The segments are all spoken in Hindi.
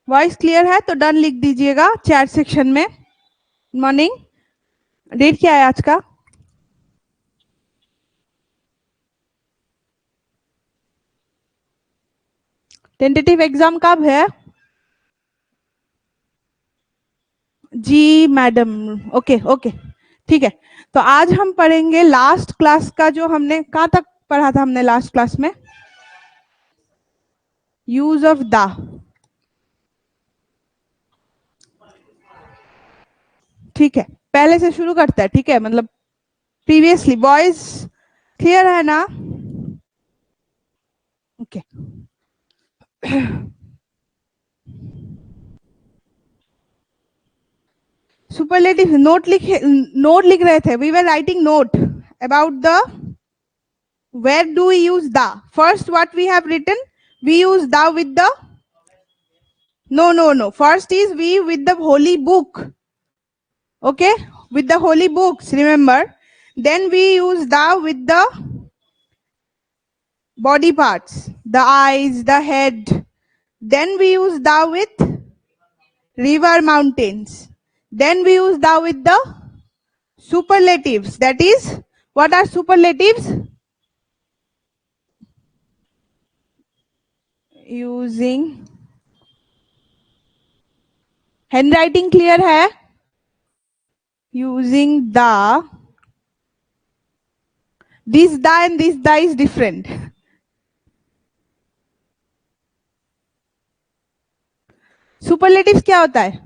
वॉइस क्लियर है तो डन लिख दीजिएगा चैट सेक्शन में। मॉर्निंग, डेट क्या है आज का? टेंटेटिव एग्जाम कब है? जी मैडम, ओके ओके, ठीक है। तो आज हम पढ़ेंगे लास्ट क्लास का, जो हमने कहाँ तक पढ़ा था हमने लास्ट क्लास में? Use of the. ठीक है, पहले से शुरू करते हैं, ठीक है? मतलब प्रीवियसली बॉयज क्लियर है ना? ओके। सुपरलेटिव नोट लिख रहे थे, we were writing note about the where do we use the. First what we have written, we use the with the, no, first is we with the holy book, okay, with the holy books, remember. Then we use the with the body parts, the eyes, the head. Then we use the with river, mountains. Then we use the with the superlatives, that is, what are superlatives? Using, handwriting clear है? Using the, this the and this the is different. Superlatives क्या होता है?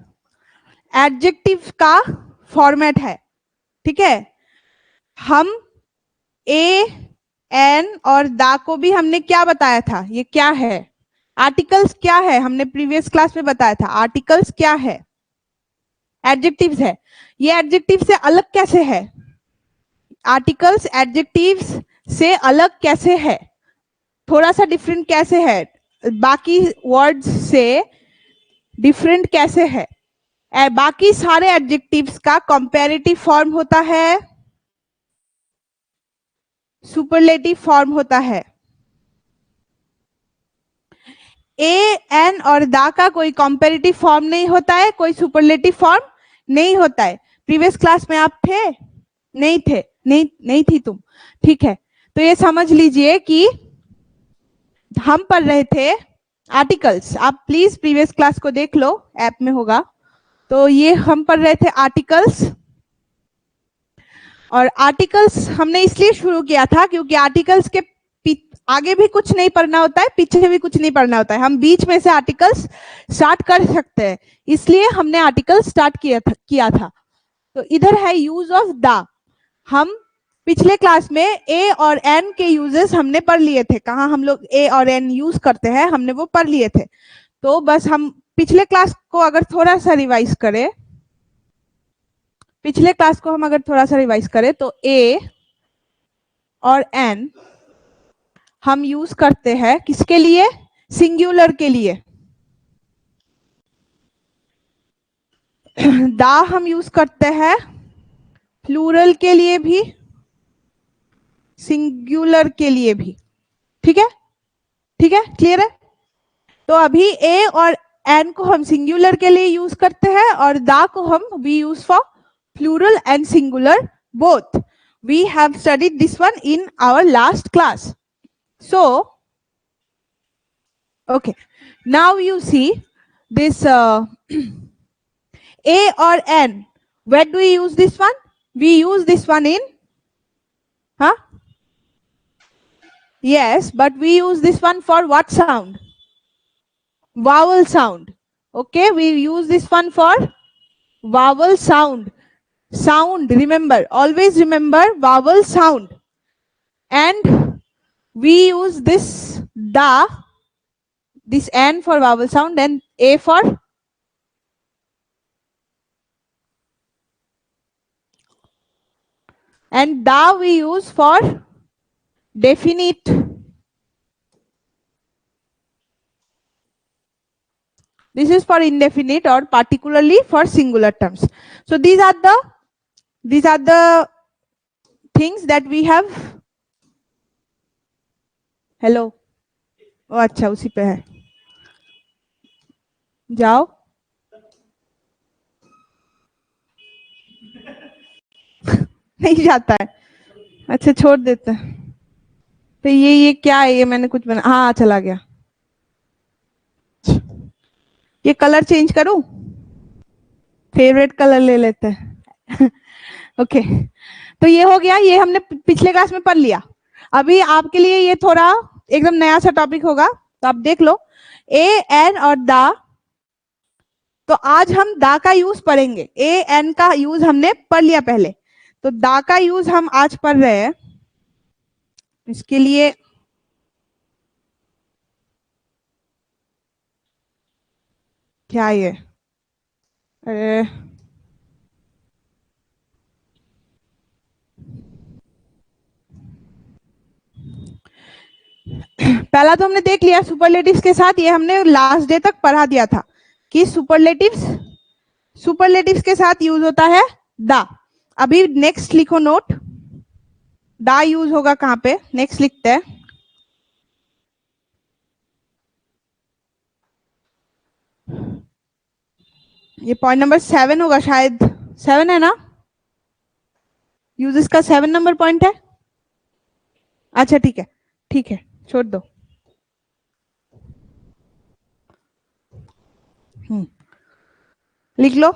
एडजेक्टिव का फॉर्मेट है, ठीक है? हम ए, एन और दा को भी हमने क्या बताया था, ये क्या है? आर्टिकल्स क्या है, हमने प्रीवियस क्लास में बताया था। आर्टिकल्स क्या है? एडजेक्टिव्स है। ये एडजेक्टिव से अलग कैसे है? आर्टिकल्स एडजेक्टिव्स से अलग कैसे है? थोड़ा सा डिफरेंट कैसे है? बाकी वर्ड्स से डिफरेंट कैसे है? बाकी सारे एडजेक्टिव्स का कंपैरेटिव फॉर्म होता है, सुपरलेटिव फॉर्म होता है। ए, एन और दा का कोई कंपैरेटिव फॉर्म नहीं होता है, कोई सुपरलेटिव फॉर्म नहीं होता है। प्रीवियस क्लास में आप थे? नहीं थे? नहीं थी तुम, ठीक है। तो ये समझ लीजिए कि हम पढ़ रहे थे आर्टिकल्स। आप प्लीज प्रीवियस क्लास को देख लो, ऐप में होगा। तो ये हम पढ़ रहे थे आर्टिकल्स, और आर्टिकल्स हमने इसलिए शुरू किया था क्योंकि आर्टिकल्स के आगे भी कुछ नहीं पढ़ना होता है, पीछे भी कुछ नहीं पढ़ना होता है, हम बीच में से आर्टिकल्स स्टार्ट कर सकते हैं, इसलिए हमने आर्टिकल स्टार्ट किया था। तो इधर है यूज ऑफ द। हम पिछले क्लास में ए और एन के यूजेस हमने पढ़ लिए थे, कहाँ हम लोग ए और एन यूज करते हैं, हमने वो पढ़ लिए थे। तो बस हम पिछले क्लास को अगर थोड़ा सा रिवाइज करें, पिछले क्लास को हम अगर थोड़ा सा रिवाइज करें, तो ए और एन हम यूज करते हैं किसके लिए? सिंगुलर के लिए। दा हम यूज करते हैं प्लूरल के लिए भी, सिंगुलर के लिए भी, ठीक है? ठीक है, क्लियर है? तो अभी ए और एन को हम सिंगुलर के लिए यूज करते हैं, और दा को हम we use for plural and singular both. We have studied this one in our last class. So, okay, now you see this A or N. Where do we use this one? We use this one in, huh? Yes, but we use this one for what sound? Vowel sound. Okay, we use this one for vowel sound. Sound, remember, always remember vowel sound. And we use this da, this N for vowel sound, and A for and da we use for definite. This is for indefinite or particularly for singular terms. So these are the things that we have. Hello. Oh, अच्छा उसी पे है. जाओ। नहीं जाता है। अच्छा छोड़ देते हैं। तो ये क्या है, ये मैंने कुछ बना, हाँ चला गया। ये कलर चेंज करूं? फेवरेट कलर ले लेते हैं। ओके। तो ये हो गया, ये हमने पिछले क्लास में पढ़ लिया। अभी आपके लिए ये थोड़ा एकदम नया सा टॉपिक होगा, तो आप देख लो। ए एन और दा। तो आज हम दा का यूज पढ़ेंगे। ए एन का यूज हमने पढ़ लिया पहले, तो दा का यूज हम आज पढ़ रहे हैं। इसके लिए क्या ये, अरे पहला तो हमने देख लिया सुपरलेटिव्स के साथ, ये हमने लास्ट डे तक पढ़ा दिया था कि सुपरलेटिव्स, सुपरलेटिव्स के साथ यूज होता है दा। अभी नेक्स्ट लिखो नोट, दा यूज होगा कहां पे, नेक्स्ट लिखते हैं। ये पॉइंट नंबर 7 होगा शायद, 7 है ना? यूजेस का 7 नंबर पॉइंट है। अच्छा ठीक है, ठीक है, छोड़ दो। लिख लो।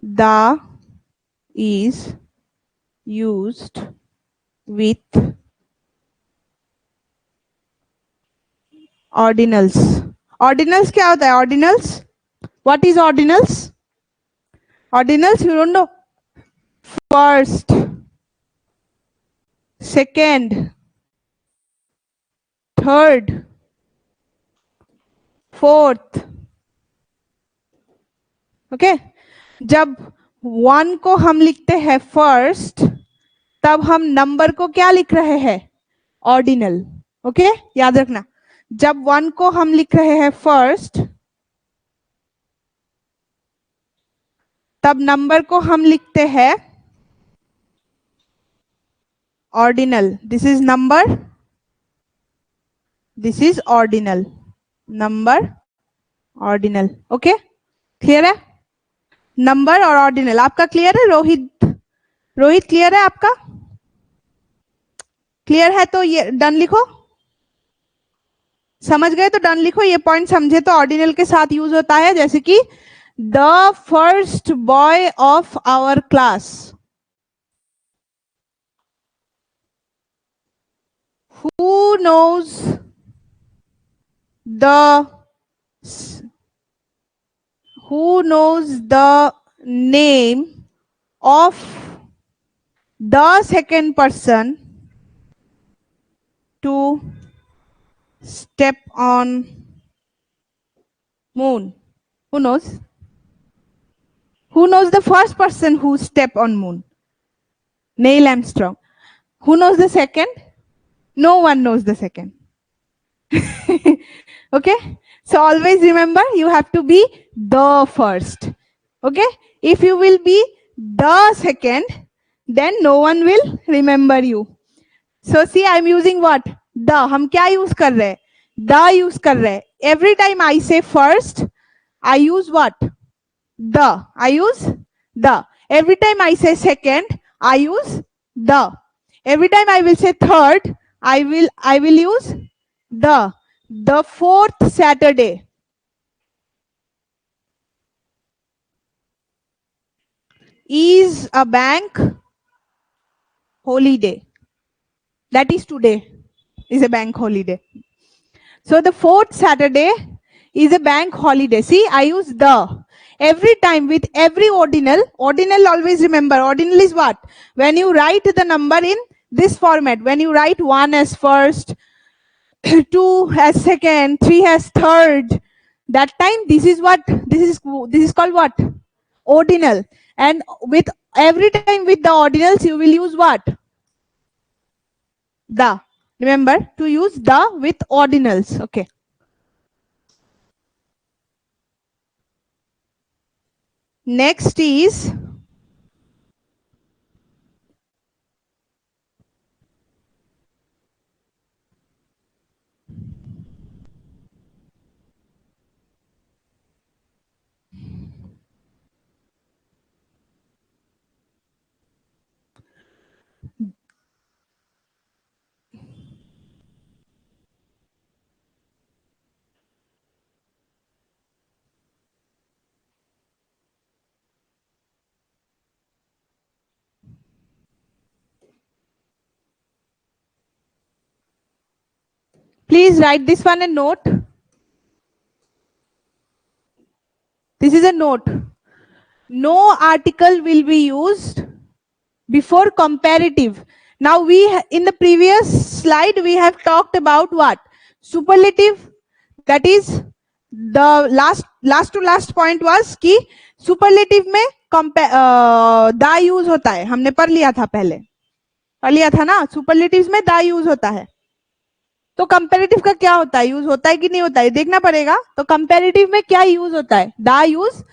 The is used with ordinals. Ordinals क्या होता है? Ordinals, what is ordinals? Ordinals you don't know? First, second, third, fourth. Okay. जब वन को हम लिखते हैं फर्स्ट, तब हम नंबर को क्या लिख रहे हैं? ऑर्डिनल। ओके, याद रखना। जब वन को हम लिख रहे हैं फर्स्ट, तब नंबर को हम लिखते हैं ordinal. This is number, this is ordinal, number ordinal. Okay, clear है? नंबर और ऑर्डिनल आपका क्लियर है? रोहित, रोहित क्लियर है आपका? क्लियर है तो ये डन लिखो। समझ गए तो डन लिखो। ये पॉइंट समझे तो ऑर्डिनल के साथ यूज होता है, जैसे कि the first boy of our class. Who knows the, who knows the name of the second person to step on moon? Who knows? Who knows the first person who step on moon? Neil Armstrong. Who knows the second? No one knows the second. Okay, so always remember you have to be the first. Okay, if you will be the second, then no one will remember you. So see, I am using what? The. हम क्या use कर रहे हैं? The use कर रहे हैं. Every time I say first, I use what? The. I use the. Every time I say second, I use the. Every time I will say third, I will use the. The fourth Saturday is a bank holiday. That is today is a bank holiday. So the fourth Saturday is a bank holiday. See, I use the. Every time with every ordinal, ordinal always remember, ordinal is what? When you write the number in this format, when you write 1 as first, 2 as second, 3 as third, that time this is what? This is called what? Ordinal. And with every time with the ordinals, you will use what? The. Remember to use the with ordinals. Okay. Next is Please write this one a note. This is a note. No article will be used before comparative. Now in the previous slide we have talked about what? Superlative. That is the last to last point was कि superlative में दा यूज होता है. हमने पढ़ लिया था पहले. पढ़ लिया था ना. सुपरलेटिव्स में दा यूज होता है. तो कंपेरेटिव का क्या होता है? यूज होता है कि नहीं होता है देखना पड़ेगा. तो कंपेरेटिव में क्या यूज होता है? दा यूज.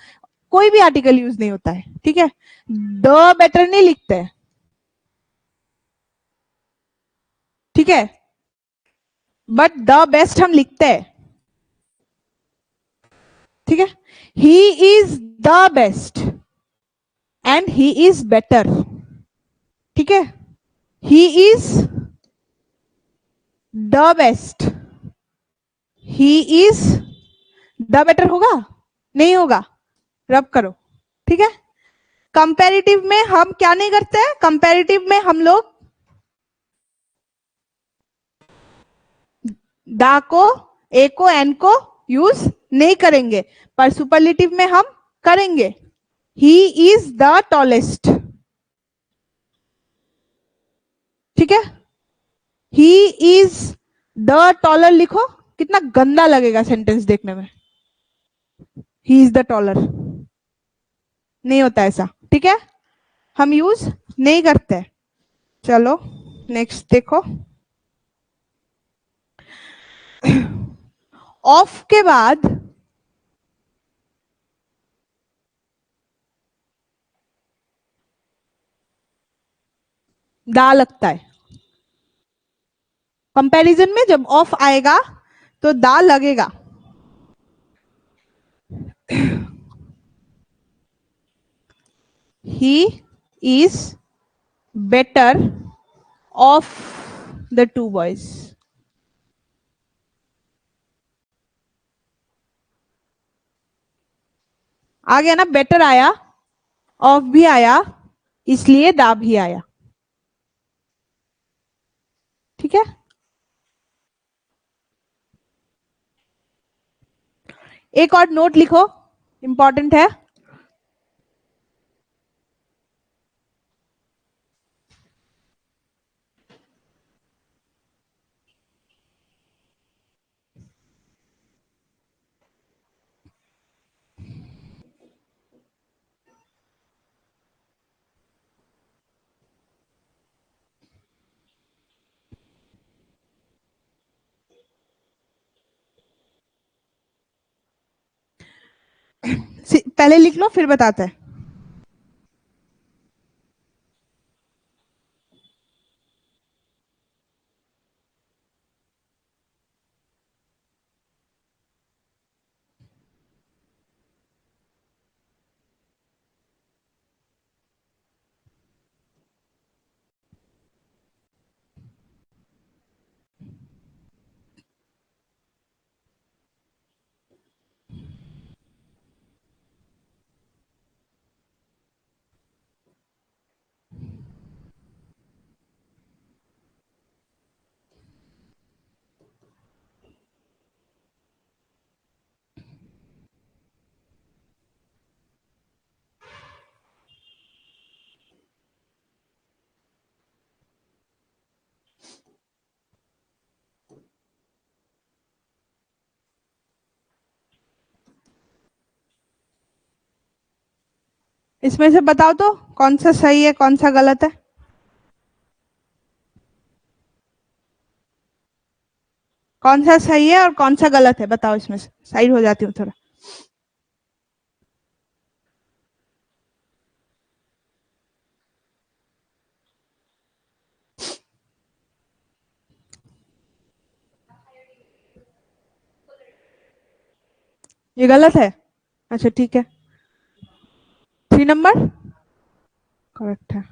कोई भी आर्टिकल यूज नहीं होता है. ठीक है. द बेटर नहीं लिखते हैं. ठीक है. बट द बेस्ट हम लिखते हैं. ठीक है. He is the best and he is better. ठीक है. He is the best. He is the better होगा? नहीं होगा. रब करो. ठीक है. कंपैरेटिव में हम क्या नहीं करते हैं? कंपैरेटिव में हम लोग दा को, ए को, एन को यूज नहीं करेंगे. पर सुपरलेटिव में हम करेंगे. He is the tallest. ठीक है. ही इज द टॉलर लिखो. कितना गंदा लगेगा सेंटेंस देखने में. He is the taller. नहीं होता ऐसा. ठीक है. हम यूज नहीं करते. चलो नेक्स्ट देखो. ऑफ के बाद दा लगता है. कंपैरिजन में जब ऑफ आएगा तो दा लगेगा. He is better off the two boys. आ गया ना. बेटर आया, ऑफ भी आया, इसलिए दा भी आया. ठीक है. एक और नोट लिखो, इंपॉर्टेंट है. पहले लिख लो फिर बताते हैं. इसमें से बताओ तो कौन सा सही है कौन सा गलत है. कौन सा सही है और कौन सा गलत है बताओ. इसमें से साइड हो जाती हूँ थोड़ा. ये गलत है. अच्छा ठीक है. 3 नंबर करेक्ट है.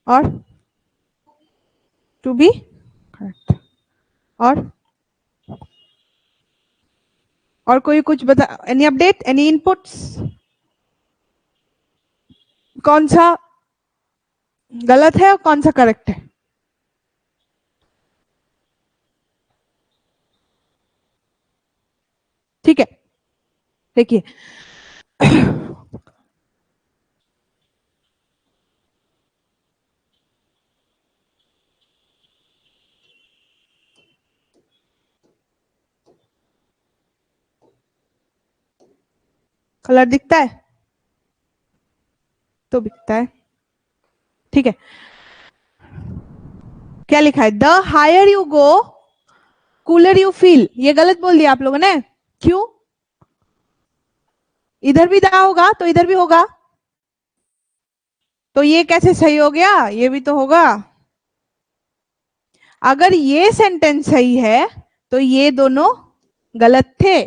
और टू बी करेक्ट। और कोई कुछ बता, एनी अपडेट, एनी इनपुट्स? कौन सा गलत है और कौन सा करेक्ट है? ठीक है, देखिए कलर दिखता है तो दिखता है, ठीक है। क्या लिखा है? The higher you go cooler you feel. ये गलत बोल दिया आप लोगों ने, क्यों? इधर भी दा होगा तो इधर भी होगा, तो ये कैसे सही हो गया? ये भी तो होगा। अगर ये सेंटेंस सही है तो ये दोनों गलत थे,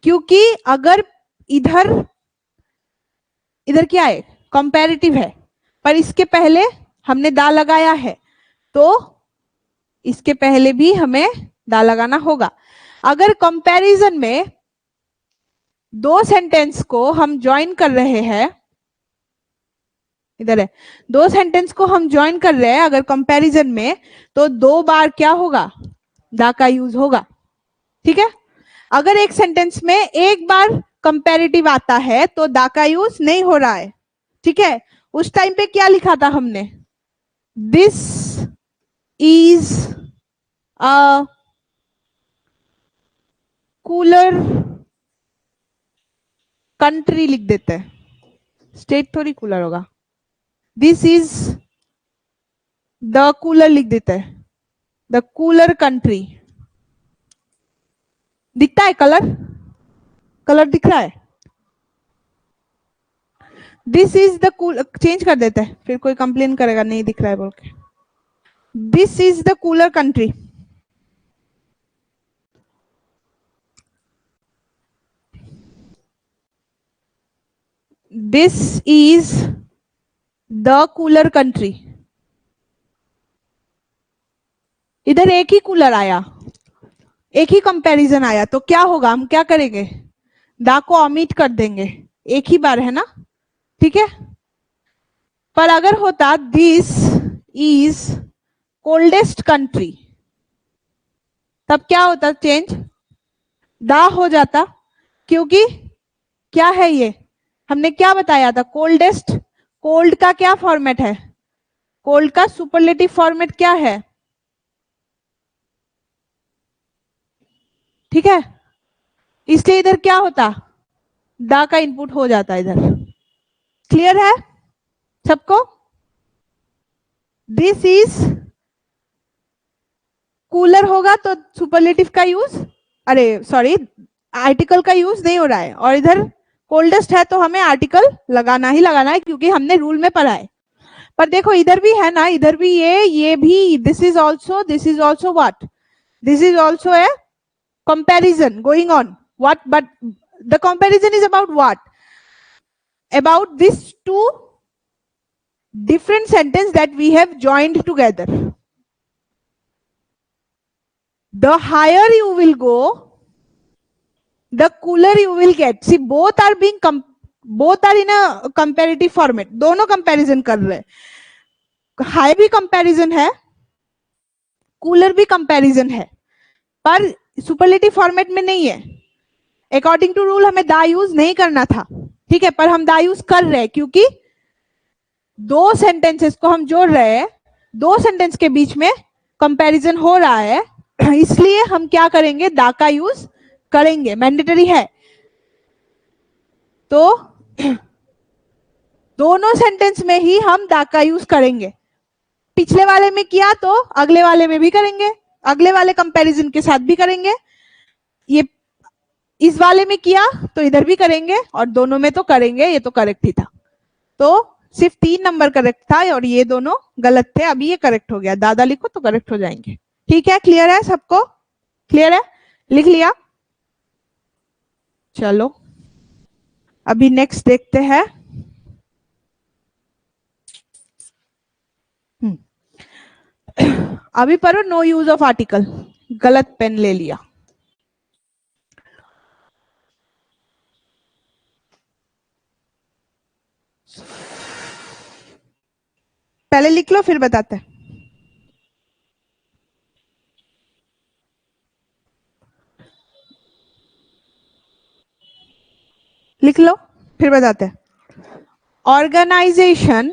क्योंकि अगर इधर इधर क्या है? कंपैरेटिव है, पर इसके पहले हमने दा लगाया है, तो इसके पहले भी हमें दा लगाना होगा। अगर कंपैरिजन में दो सेंटेंस को हम ज्वाइन कर रहे हैं, इधर है, दो सेंटेंस को हम ज्वाइन कर रहे हैं अगर कंपैरिजन में, तो दो बार क्या होगा? दा का यूज होगा, ठीक है। अगर एक सेंटेंस में एक बार कंपैरेटिव आता है तो दा का यूज नहीं हो रहा है, ठीक है। उस टाइम पे क्या लिखा था हमने? This is a cooler country लिख देते हैं, स्टेट थोड़ी कूलर होगा। दिस इज द कूलर लिख देते हैं, द कूलर कंट्री। दिखता है कलर? कलर दिख रहा है? This is the cool, change कर देते हैं, फिर कोई कंप्लेन करेगा नहीं दिख रहा है बोल के। This is the cooler country. This is the cooler country. इधर एक ही कूलर आया, एक ही कंपैरिजन आया, तो क्या होगा? हम क्या करेंगे? दा को ओमिट कर देंगे, एक ही बार है ना, ठीक है। पर अगर होता दिस इज कोल्डेस्ट कंट्री, तब क्या होता? चेंज दा हो जाता, क्योंकि क्या है ये? हमने क्या बताया था? कोल्डेस्ट। कोल्ड का क्या फॉर्मेट है? कोल्ड का सुपरलेटिव फॉर्मेट क्या है? ठीक है, इसलिए इधर क्या होता? दा का इनपुट हो जाता इधर। क्लियर है सबको? दिस इज कूलर होगा तो सुपरलेटिव का यूज, अरे सॉरी, आर्टिकल का यूज नहीं हो रहा है, और इधर कोल्डेस्ट है तो हमें आर्टिकल लगाना ही लगाना है, क्योंकि हमने रूल में पढ़ा है। पर देखो इधर भी है ना, इधर भी ये भी, this is also what? This is also a comparison going on. What? But the comparison is about what? About these two different sentences that we have joined together. The higher you will go, the cooler you will get. See, both are being both are in a comparative format. दोनों comparison कर रहे हैं, हाई भी कंपैरिजन है, कूलर भी कंपैरिजन है, पर सुपरलेटिव फॉर्मेट में नहीं है। अकॉर्डिंग टू रूल हमें दा यूज नहीं करना था, ठीक है, पर हम दा यूज कर रहे हैं, क्योंकि दो सेंटेंसेस को हम जोड़ रहे हैं, दो सेंटेंस के बीच में कंपैरिजन हो रहा है, इसलिए हम क्या करेंगे? दा का यूज करेंगे, मैंडेटरी है। तो दोनों सेंटेंस में ही हम दा का यूज करेंगे। पिछले वाले में किया तो अगले वाले में भी करेंगे, अगले वाले कंपैरिजन के साथ भी करेंगे, ये इस वाले में किया तो इधर भी करेंगे, और दोनों में तो करेंगे, ये तो करेक्ट ही था। तो सिर्फ 3 नंबर करेक्ट था और ये दोनों गलत थे, अभी ये करेक्ट हो गया। दादा लिखो तो करेक्ट हो जाएंगे, ठीक है। क्लियर है सबको? क्लियर है? लिख लिया? चलो अभी नेक्स्ट देखते हैं। अभी पढ़ो नो यूज ऑफ आर्टिकल, गलत पेन ले लिया। पहले लिख लो फिर बताते हैं। लिख लो फिर बताते हैं। ऑर्गेनाइजेशन,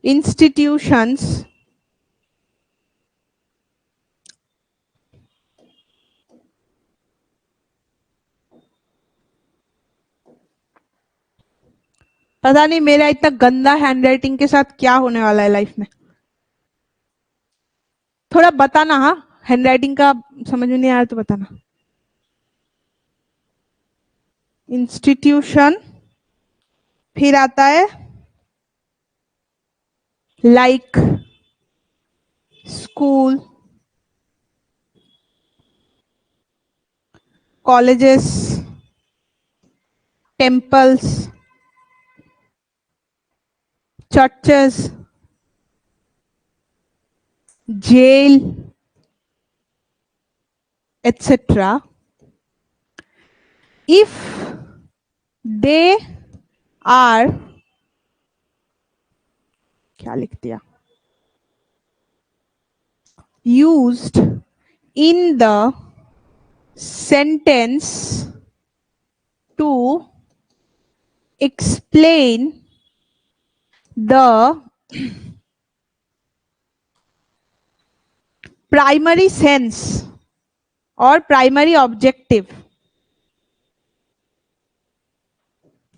इंस्टीट्यूशंस, पता नहीं मेरा इतना गंदा हैंडराइटिंग के साथ क्या होने वाला है लाइफ में। थोड़ा बताना, हाँ हैंडराइटिंग का समझ में नहीं आया तो बताना। इंस्टीट्यूशन, फिर आता है like school, colleges, temples, churches, jail, etc. If they are, क्या लिख दिया, used in the sentence to explain the primary sense or primary objective,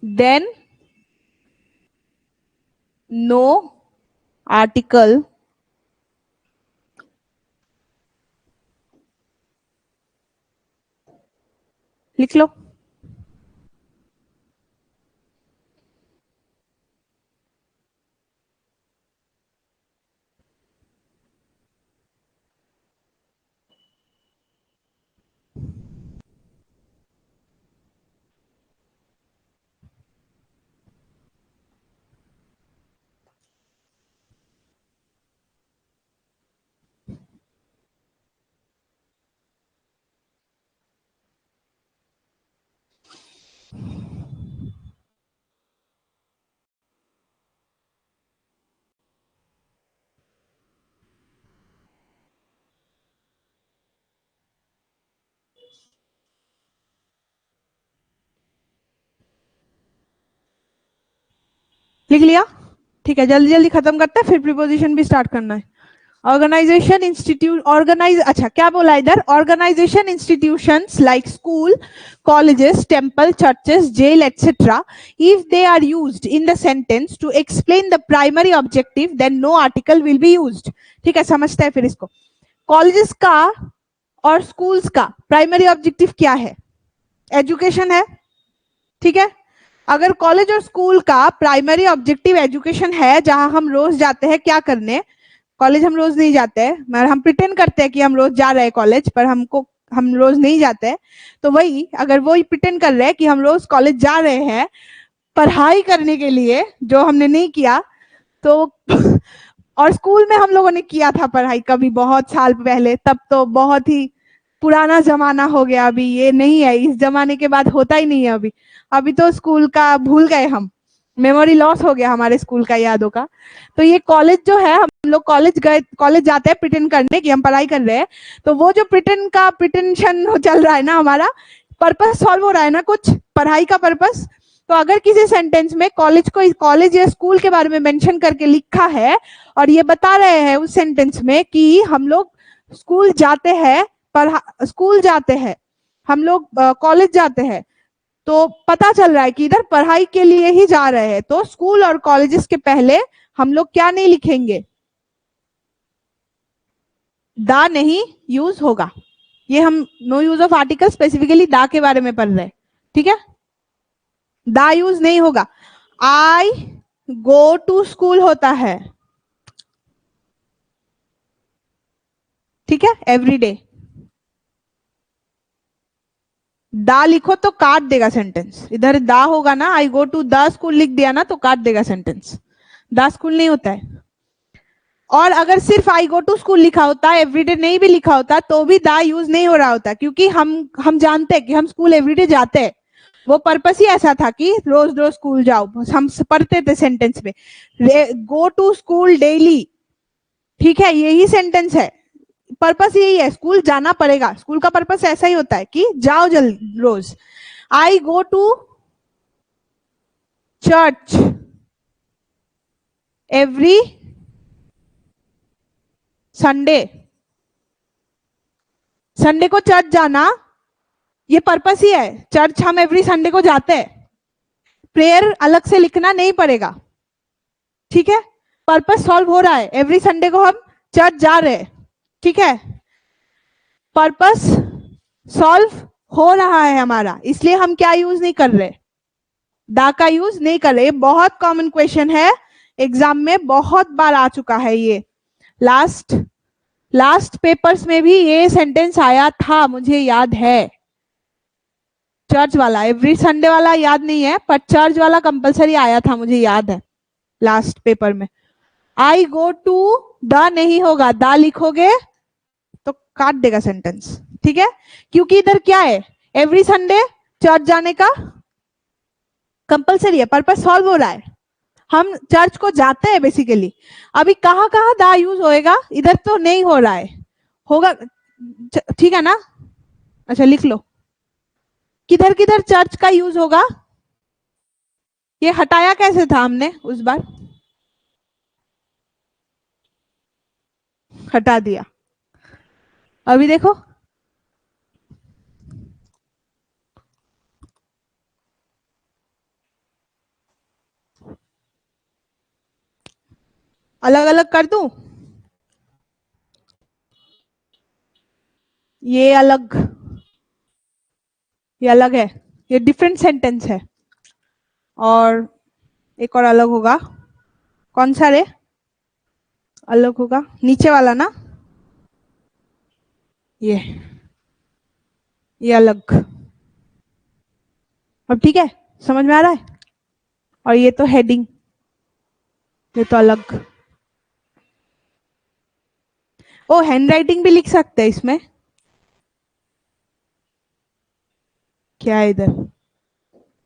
then no article लिख लो। लिख लिया? ठीक है, जल्दी जल्दी खत्म करते हैं, फिर प्रीपोजिशन भी स्टार्ट करना है। ऑर्गेनाइजेशन, इंस्टीट्यूट, ऑर्गेनाइज, अच्छा क्या बोला इधर, organisation, institutions like school, colleges, temple, churches, jail etc. If they are used in the sentence to explain the primary objective then no article will be used. ठीक है, समझते हैं फिर इसको। कॉलेजेस का और स्कूल्स का प्राइमरी ऑब्जेक्टिव क्या है? एजुकेशन है, ठीक है। अगर कॉलेज और स्कूल का प्राइमरी ऑब्जेक्टिव एजुकेशन है, जहां हम रोज जाते हैं क्या करने, कॉलेज हम रोज नहीं जाते हैं मगर हम प्रिटेंड करते हैं कि हम रोज जा रहे हैं कॉलेज, पर हम रोज नहीं जाते हैं। तो वही अगर वही प्रिटेंड कर रहे हैं कि हम रोज कॉलेज जा रहे हैं पढ़ाई करने के लिए, जो हमने नहीं किया तो और स्कूल में हम लोगों ने किया था पढ़ाई कभी बहुत साल पहले, तब तो बहुत ही पुराना जमाना हो गया, अभी ये नहीं है, इस जमाने के बाद होता ही नहीं है अभी। अभी तो स्कूल का भूल गए हम, मेमोरी लॉस हो गया हमारे स्कूल का, यादों का। तो ये कॉलेज जो है, हम लोग कॉलेज गए, कॉलेज जाते हैं प्रिटेंड करने की हम पढ़ाई कर रहे हैं, तो वो जो प्रिटेंड का प्रिटेंशन चल रहा है ना, हमारा पर्पस सॉल्व हो रहा है ना, कुछ पढ़ाई का पर्पस। तो अगर किसी सेंटेंस में कॉलेज या स्कूल के बारे में मेंशन करके लिखा है और ये बता रहे हैं उस सेंटेंस में कि हम लोग स्कूल जाते हैं, स्कूल जाते हैं, हम लोग कॉलेज जाते हैं, तो पता चल रहा है कि इधर पढ़ाई के लिए ही जा रहे हैं, तो स्कूल और कॉलेजेस के पहले हम लोग क्या नहीं लिखेंगे, दा नहीं यूज होगा। ये हम no use of article specifically the के बारे में पढ़ रहे हैं, ठीक है। दा यूज नहीं होगा। आई गो टू स्कूल होता है, ठीक है, एवरीडे। दा लिखो तो काट देगा सेंटेंस, इधर दा होगा ना, आई गो टू द स्कूल लिख दिया ना तो काट देगा सेंटेंस। द स्कूल नहीं होता है। और अगर सिर्फ आई गो टू स्कूल लिखा होता, एवरीडे नहीं भी लिखा होता, तो भी द यूज नहीं हो रहा होता, क्योंकि हम जानते हैं कि हम स्कूल एवरीडे जाते हैं। वो पर्पस ही ऐसा था कि रोज रोज स्कूल जाओ, हम पढ़ते थे सेंटेंस में गो टू स्कूल डेली, ठीक है, यही सेंटेंस है, पर्पस यही है, स्कूल जाना पड़ेगा, स्कूल का पर्पस ऐसा ही होता है कि जाओ जल्दी रोज। I go to church every Sunday, Sunday को चर्च जाना ये पर्पस ही है, चर्च हम एवरी संडे को जाते हैं, प्रेयर अलग से लिखना नहीं पड़ेगा, ठीक है, पर्पस सॉल्व हो रहा है, एवरी संडे को हम चर्च जा रहे हैं, ठीक है, पर्पस सॉल्व हो रहा है हमारा, इसलिए हम क्या यूज नहीं कर रहे, दा का यूज नहीं कर रहे। बहुत कॉमन क्वेश्चन है, एग्जाम में बहुत बार आ चुका है ये, लास्ट पेपर्स में भी ये सेंटेंस आया था, मुझे याद है, चर्च वाला, एवरी संडे वाला याद नहीं है, पर चर्च वाला कंपलसरी आया था, मुझे याद है लास्ट पेपर में। आई गो टू द नहीं होगा, द लिखोगे तो काट देगा सेंटेंस, ठीक है, क्योंकि इधर क्या है, एवरी संडे चर्च जाने का कंपलसरी है, पर्पस सॉल्व हो रहा है, हम चर्च को जाते हैं बेसिकली। अभी कहाँ कहाँ द यूज होएगा, इधर तो नहीं हो रहा है, होगा, ठीक है ना, अच्छा लिख लो, किधर किधर चर्च का यूज होगा, ये हटाया कैसे था हमने उस बार, हटा दिया, अभी देखो, अलग अलग कर दूं, ये अलग, ये अलग है, ये डिफरेंट सेंटेंस है, और एक और अलग होगा, कौन सा रे अलग होगा, नीचे वाला ना, ये अलग, अब ठीक है, समझ में आ रहा है, और ये तो हेडिंग, ये तो अलग, ओ हैंड राइटिंग भी लिख सकते हैं इसमें, क्या है इधर,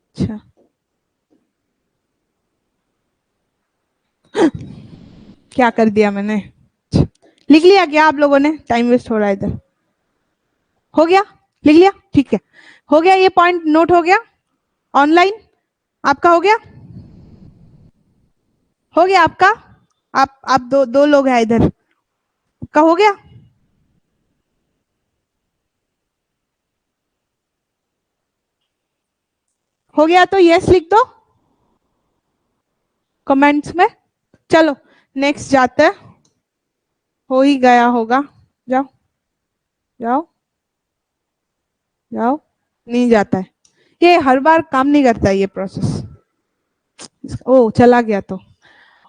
अच्छा क्या कर दिया मैंने, लिख लिया क्या आप लोगों ने, टाइम वेस्ट हो रहा है इधर, हो गया, लिख लिया, ठीक है, हो गया, ये पॉइंट नोट हो गया, ऑनलाइन आपका हो गया, हो गया आपका, आप दो लोग हैं इधर, आपका हो गया, हो गया तो यस लिख दो कमेंट्स में, चलो नेक्स्ट जाते हैं, हो ही गया होगा, जाओ जाओ जाओ, नहीं जाता है, ये हर बार काम नहीं करता है ये प्रोसेस, ओ चला गया तो,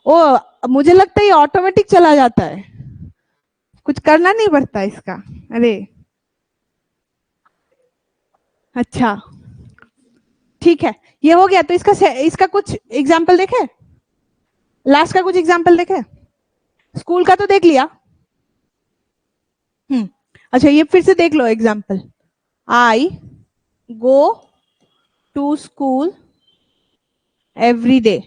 ओ मुझे लगता है ये ऑटोमेटिक चला जाता है, कुछ करना नहीं पड़ता इसका, अरे अच्छा ठीक है, ये हो गया, तो इसका कुछ एग्जाम्पल देखे, लास्ट का कुछ एग्जाम्पल देखे, स्कूल का तो देख लिया, अच्छा ये फिर से देख लो example, I go to school every day,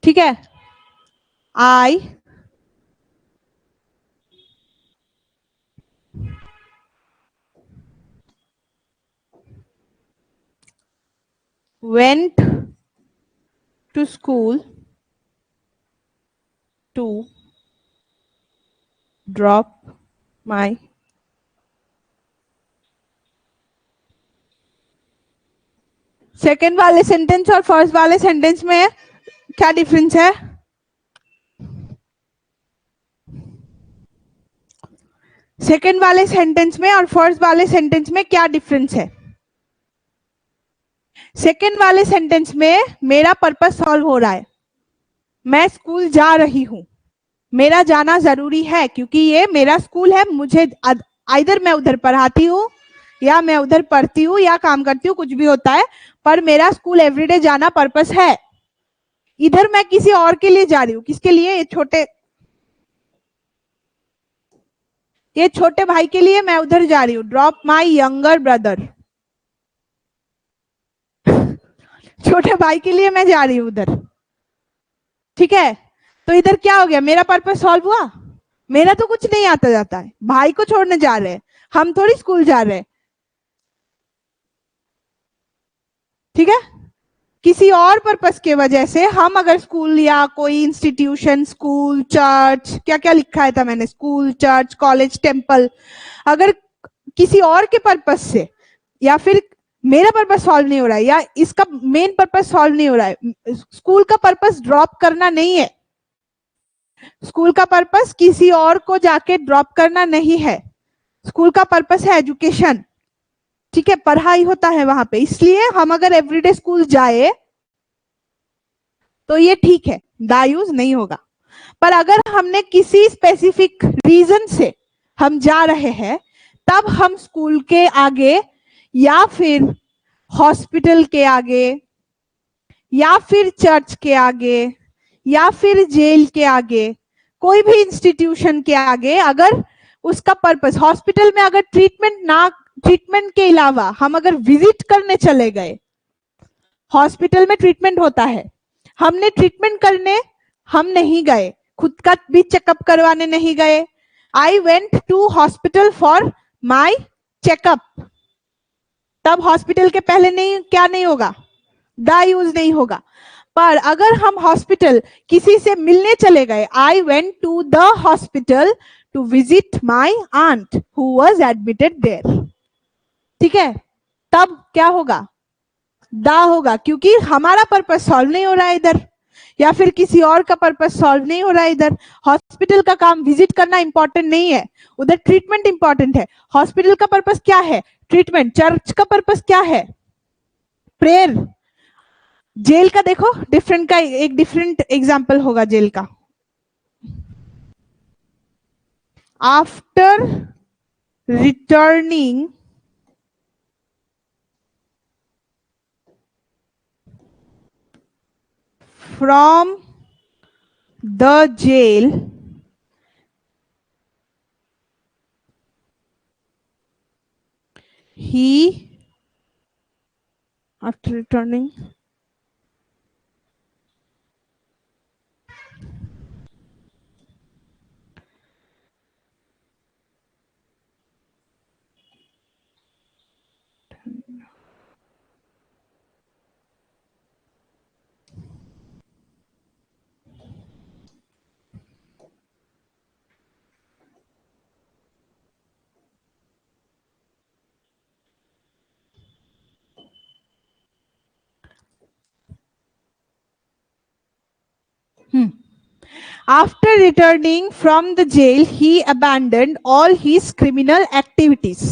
ठीक है, I went to school to drop my, second वाले सेंटेंस और फर्स्ट वाले सेंटेंस में क्या डिफरेंस है, सेकेंड वाले सेंटेंस में और फर्स्ट वाले सेंटेंस में क्या डिफरेंस है, सेकेंड वाले सेंटेंस में मेरा पर्पस सॉल्व हो रहा है, मैं स्कूल जा रही हूं, मेरा जाना जरूरी है क्योंकि ये मेरा स्कूल है, मुझे इधर मैं उधर पढ़ाती हूँ या मैं उधर पढ़ती हूँ या काम करती हूँ, कुछ भी होता है, पर मेरा स्कूल एवरीडे जाना पर्पस है, इधर मैं किसी और के लिए जा रही हूँ, किसके लिए? ये छोटे भाई के लिए मैं उधर जा रही हूँ, ड्रॉप माई यंगर ब्रदर। छोटे भाई के लिए मैं जा रही हूँ उधर, ठीक है। तो इधर क्या हो गया, मेरा पर्पस सॉल्व हुआ। मेरा तो कुछ नहीं आता जाता है, भाई को छोड़ने जा रहे हैं, हम थोड़ी स्कूल जा रहे हैं, ठीक है। किसी और पर्पस के वजह से हम अगर स्कूल या कोई इंस्टीट्यूशन, स्कूल, चर्च, क्या क्या लिखा है था मैंने, स्कूल, चर्च, कॉलेज, टेम्पल, अगर किसी और के पर्पस से, या फिर मेरा पर्पस सॉल्व नहीं हो रहा है, या इसका मेन पर्पस सॉल्व नहीं हो रहा है, स्कूल का पर्पस ड्रॉप करना नहीं है, स्कूल का पर्पस किसी और को जाके ड्रॉप करना नहीं है, स्कूल का पर्पस है एजुकेशन, ठीक है, पढ़ाई होता है वहां पे। इसलिए हम अगर एवरीडे स्कूल जाए तो ये ठीक है, दा यूज नहीं होगा। पर अगर हमने किसी स्पेसिफिक रीजन से हम जा रहे हैं, तब हम स्कूल के आगे या फिर हॉस्पिटल के आगे या फिर चर्च के आगे या फिर जेल के आगे, कोई भी इंस्टीट्यूशन के आगे, अगर उसका पर्पस, हॉस्पिटल में अगर ट्रीटमेंट के अलावा हम अगर विजिट करने चले गए, हॉस्पिटल में ट्रीटमेंट होता है, हमने ट्रीटमेंट करने हम नहीं गए, खुद का भी चेकअप करवाने नहीं गए, I went to hospital for my checkup, तब हॉस्पिटल के पहले नहीं, क्या नहीं होगा, दा यूज नहीं होगा। पर अगर हम हॉस्पिटल किसी से मिलने चले गए, I went to the hospital to visit my aunt who was admitted there, ठीक है, तब क्या होगा, दा होगा, क्योंकि हमारा पर्पस सॉल्व नहीं हो रहा है इधर, या फिर किसी और का पर्पस सॉल्व नहीं हो रहा है इधर। हॉस्पिटल का काम विजिट करना इंपॉर्टेंट नहीं है, उधर ट्रीटमेंट इंपॉर्टेंट है। हॉस्पिटल का पर्पस क्या है, ट्रीटमेंट। चर्च का पर्पस क्या है, प्रेयर। जेल का देखो, डिफरेंट का एक डिफरेंट एग्जाम्पल होगा जेल का। After returning from the jail, he, after returning, after returning from the jail, he abandoned all his criminal activities.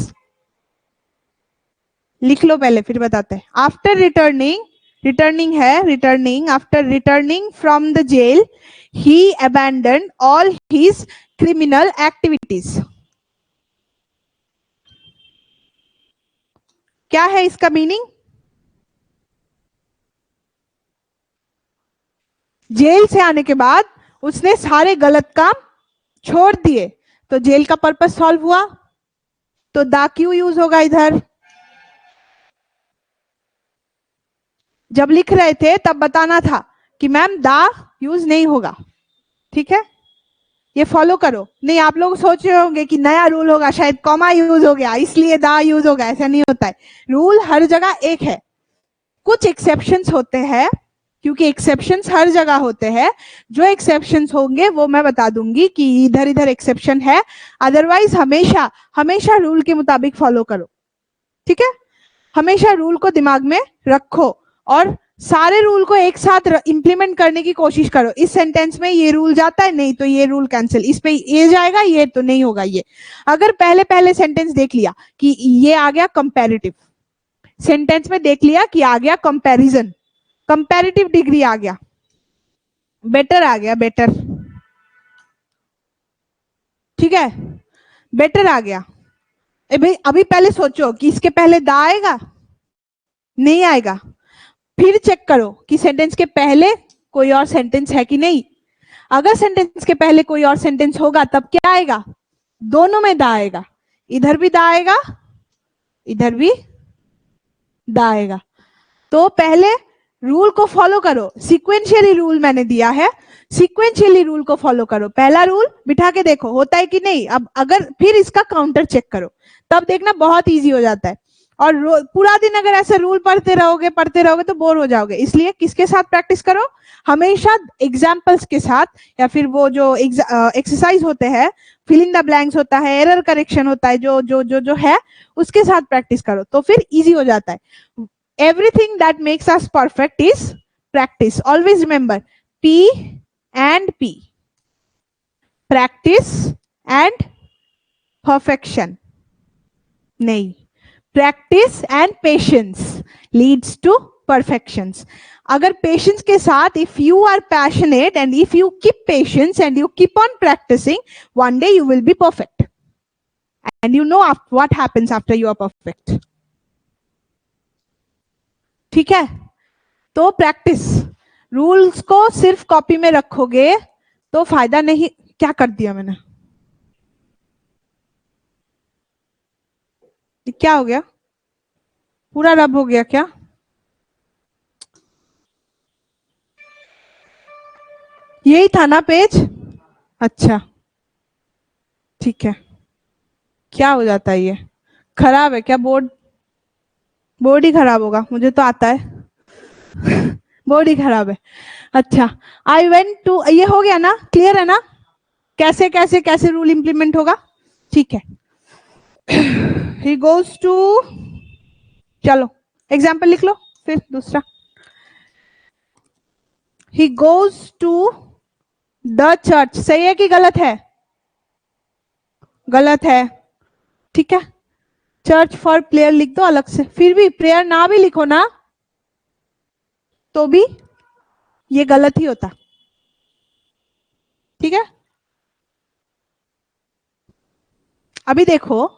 लिख लो पहले फिर बताते हैं। आफ्टर रिटर्निंग, रिटर्निंग है, returning, after returning from the jail he abandon all his criminal activities. क्या है इसका मीनिंग, जेल से आने के बाद उसने सारे गलत काम छोड़ दिए, तो जेल का पर्पस सॉल्व हुआ, तो दा क्यों यूज होगा इधर। जब लिख रहे थे तब बताना था कि मैम दा यूज नहीं होगा, ठीक है, ये फॉलो करो। नहीं आप लोग सोच रहे होंगे कि नया रूल होगा, शायद कॉमा यूज हो गया इसलिए दा यूज होगा, ऐसा नहीं होता है, रूल हर जगह एक है। कुछ एक्सेप्शंस होते हैं, क्योंकि एक्सेप्शंस हर जगह होते हैं, जो एक्सेप्शंस होंगे वो मैं बता दूंगी कि इधर इधर एक्सेप्शन है, अदरवाइज हमेशा हमेशा रूल के मुताबिक फॉलो करो, ठीक है। हमेशा रूल को दिमाग में रखो और सारे रूल को एक साथ इंप्लीमेंट करने की कोशिश करो। इस सेंटेंस में ये रूल जाता है, नहीं तो ये रूल कैंसिल, इस पे ये जाएगा, ये तो नहीं होगा। ये अगर पहले पहले सेंटेंस देख लिया कि ये आ गया कंपैरेटिव, सेंटेंस में देख लिया कि आ गया कंपैरिजन, कंपैरेटिव डिग्री आ गया, बेटर आ गया, बेटर, ठीक है, बेटर आ गया। भाई अभी पहले सोचो कि इसके पहले दा आएगा, नहीं आएगा, फिर चेक करो कि सेंटेंस के पहले कोई और सेंटेंस है कि नहीं? अगर सेंटेंस के पहले कोई और सेंटेंस होगा तब क्या आएगा? दोनों में दा आएगा, इधर भी दा आएगा, इधर भी दा आएगा। तो पहले रूल को फॉलो करो, सीक्वेंशियली रूल मैंने दिया है, सीक्वेंशियली रूल को फॉलो करो। पहला रूल बिठा के देखो होता है कि नहीं, अब अगर फिर इसका काउंटर चेक करो, तब देखना बहुत इजी हो जाता है। और पूरा दिन अगर ऐसे रूल पढ़ते रहोगे तो बोर हो जाओगे। इसलिए किसके साथ प्रैक्टिस करो? हमेशा एग्जाम्पल्स के साथ, या फिर वो जो एक्सरसाइज होते हैं, फिल इन द ब्लैंक्स होता है, एरर करेक्शन होता है, जो जो जो जो है उसके साथ प्रैक्टिस करो, तो फिर इजी हो जाता है। Everything that makes us perfect is practice. Always remember P and P. Practice and perfection. नहीं, practice and patience leads to perfections. अगर patience के साथ, if you are passionate and if you keep patience and you keep on practicing, one day you will be perfect. And you know what happens after you are perfect. ठीक है? तो प्रैक्टिस, रूल्स को सिर्फ कॉपी में रखोगे तो फायदा नहीं। क्या कर दिया मैंने? क्या हो गया? पूरा रब हो गया क्या? यही था ना पेज? अच्छा ठीक है। क्या हो जाता है ये? खराब है क्या बोर्ड? बोर्ड ही खराब होगा, मुझे तो आता है। बोर्ड ही खराब है। अच्छा, आई वेंट टू, ये हो गया ना? क्लियर है ना कैसे कैसे कैसे रूल इंप्लीमेंट होगा? ठीक है। ही गोज टू, चलो एग्जाम्पल लिख लो फिर दूसरा। He goes to the church, सही है कि गलत है? गलत है, ठीक है। चर्च फॉर प्रेयर लिख दो अलग से, फिर भी प्रेयर ना भी लिखो ना तो भी ये गलत ही होता, ठीक है। अभी देखो,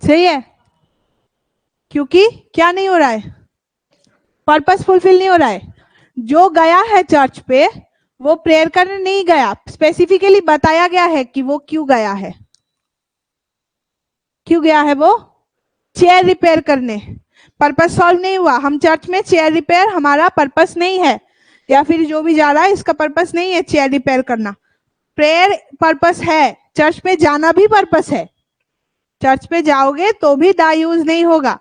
सही है, क्योंकि क्या नहीं हो रहा है? पर्पस फुलफिल नहीं हो रहा है। जो गया है चर्च पे वो प्रेयर करने नहीं गया, स्पेसिफिकली बताया गया है कि वो क्यों गया है। क्यों गया है वो? चेयर रिपेयर करने। पर्पस सॉल्व नहीं हुआ, हम चर्च में चेयर रिपेयर हमारा पर्पस नहीं है, या फिर जो भी जा रहा है इसका पर्पस नहीं है चेयर रिपेयर करना। प्रेयर पर्पस है, चर्च पे जाना भी पर्पस है। चर्च पे जाओगे तो भी दा यूज नहीं होगा,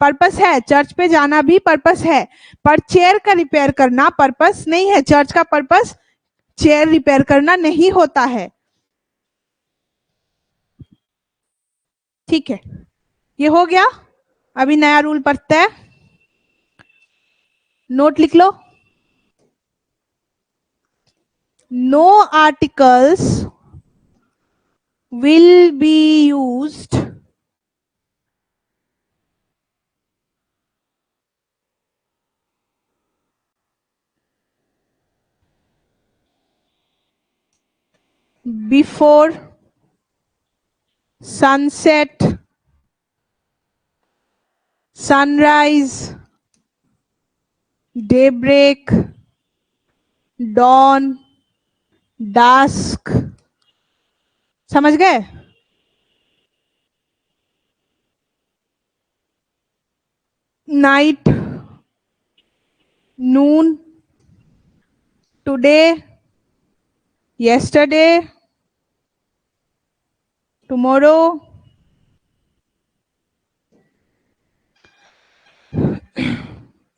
पर्पस है। चर्च पे जाना भी पर्पस है, पर चेयर का रिपेयर करना पर्पस नहीं है। चर्च का पर्पस चेयर रिपेयर करना नहीं होता है, ठीक है। ये हो गया। अभी नया रूल पढ़ते हैं, नोट लिख लो। No articles will be used before sunset, sunrise, daybreak, dawn, dusk। समझ गए? Night, noon, today, yesterday, tomorrow।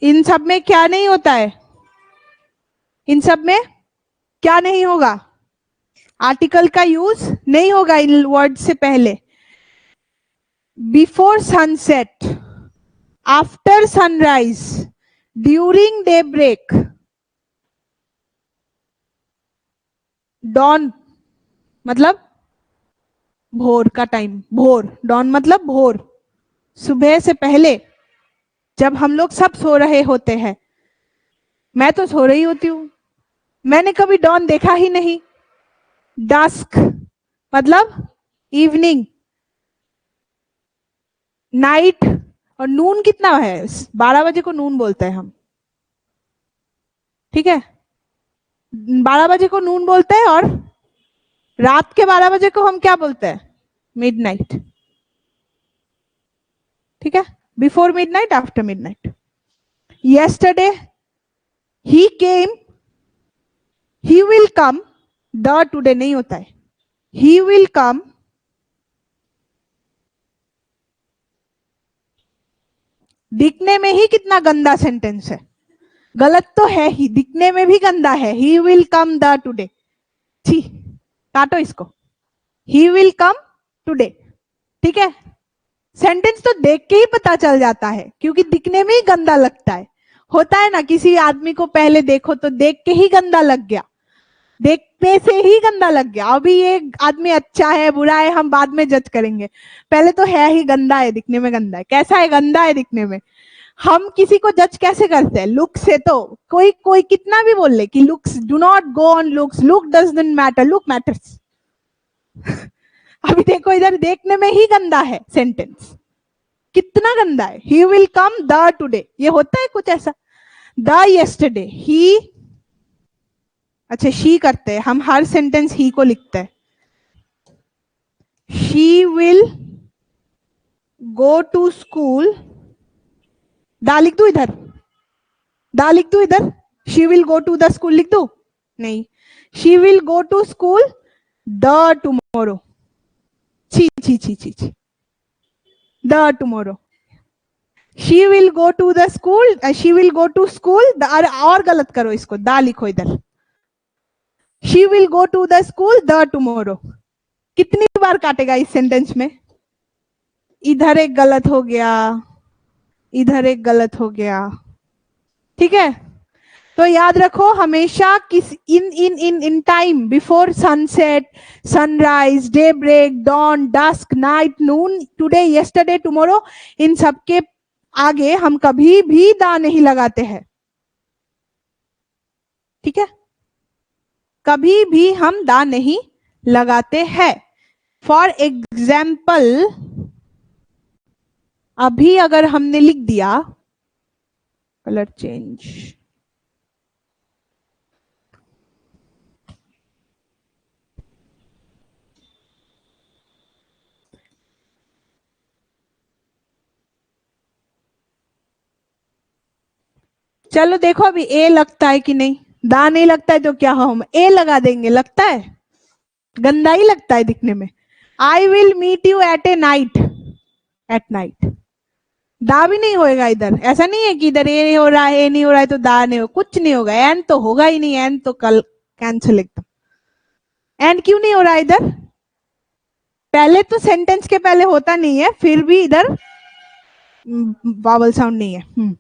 इन सब में क्या नहीं होता है? इन सब में क्या नहीं होगा? आर्टिकल का यूज नहीं होगा इन वर्ड से पहले। Before sunset, after sunrise, during day break, dawn मतलब भोर का टाइम, भोर, डॉन मतलब भोर, सुबह से पहले जब हम लोग सब सो रहे होते हैं। मैं तो सो रही होती हूँ, मैंने कभी डॉन देखा ही नहीं। डस्क मतलब इवनिंग, नाइट, और नून कितना है, 12 बजे को नून बोलते हैं हम, ठीक है, 12 बजे को नून बोलते हैं, और रात के 12 बजे को हम क्या बोलते हैं, मिडनाइट, ठीक है, before midnight, after midnight. Yesterday he came, he will come, the today नहीं होता है, ही विल कम, दिखने में ही कितना गंदा सेंटेंस है, गलत तो है ही, दिखने में भी गंदा है, he will come the today, छी, काटो इसको, ही विल कम टुडे, ठीक है। सेंटेंस तो देख के ही पता चल जाता है, क्योंकि दिखने में ही गंदा लगता है, होता है ना, किसी आदमी को पहले देखो तो देख के ही गंदा लग गया, देखने से ही गंदा लग गया, अभी ये आदमी अच्छा है बुरा है हम बाद में जज करेंगे, पहले तो है ही गंदा है, दिखने में गंदा है, कैसा है, गंदा है दिखने में। हम किसी को जज कैसे करते हैं, लुक से, तो कोई कोई कितना भी बोल ले कि looks, do not go on looks, look doesn't matter, look matters. अभी देखो इधर, देखने में ही गंदा है सेंटेंस, कितना गंदा है, he will come the today, ये होता है कुछ ऐसा, द यस्टरडे, ही, अच्छा शी करते हैं हम, हर सेंटेंस ही को लिखते हैं, she will go to school, the लिख दू इधर, दा लिख दू इधर, she will go to the school लिख दू, नहीं, she will go to school the tomorrow, छी छी छी छी छी, the tomorrow, she will go to the school, she will go to school, और गलत करो इसको, दा लिखो इधर, she will go to the school the tomorrow, कितनी बार काटेगा इस सेंटेंस में, इधर एक गलत हो गया, इधर एक गलत हो गया, ठीक है। तो याद रखो हमेशा किस in in in in time, before sunset, sunrise, day break, dawn, dusk, night, noon, today, yesterday, tomorrow, इन सबके आगे हम कभी भी दा नहीं लगाते हैं, ठीक है, कभी भी हम दा नहीं लगाते हैं। फॉर एग्जाम्पल, अभी अगर हमने लिख दिया, कलर चेंज, चलो देखो अभी ए लगता है कि नहीं, दा नहीं लगता है तो क्या हो, हम ए लगा देंगे, लगता है, गंदा ही लगता है दिखने में। I will meet you at a night, at night, the भी नहीं होएगा इधर, ऐसा नहीं है कि इधर ए हो रहा है, ए नहीं हो रहा है तो दा नहीं हो, कुछ नहीं होगा, एन तो होगा ही नहीं, एन तो कल कैंसिल एकदम। एन क्यों नहीं हो रहा है इधर, पहले तो सेंटेंस के पहले होता नहीं है, फिर भी इधर वावल साउंड नहीं है।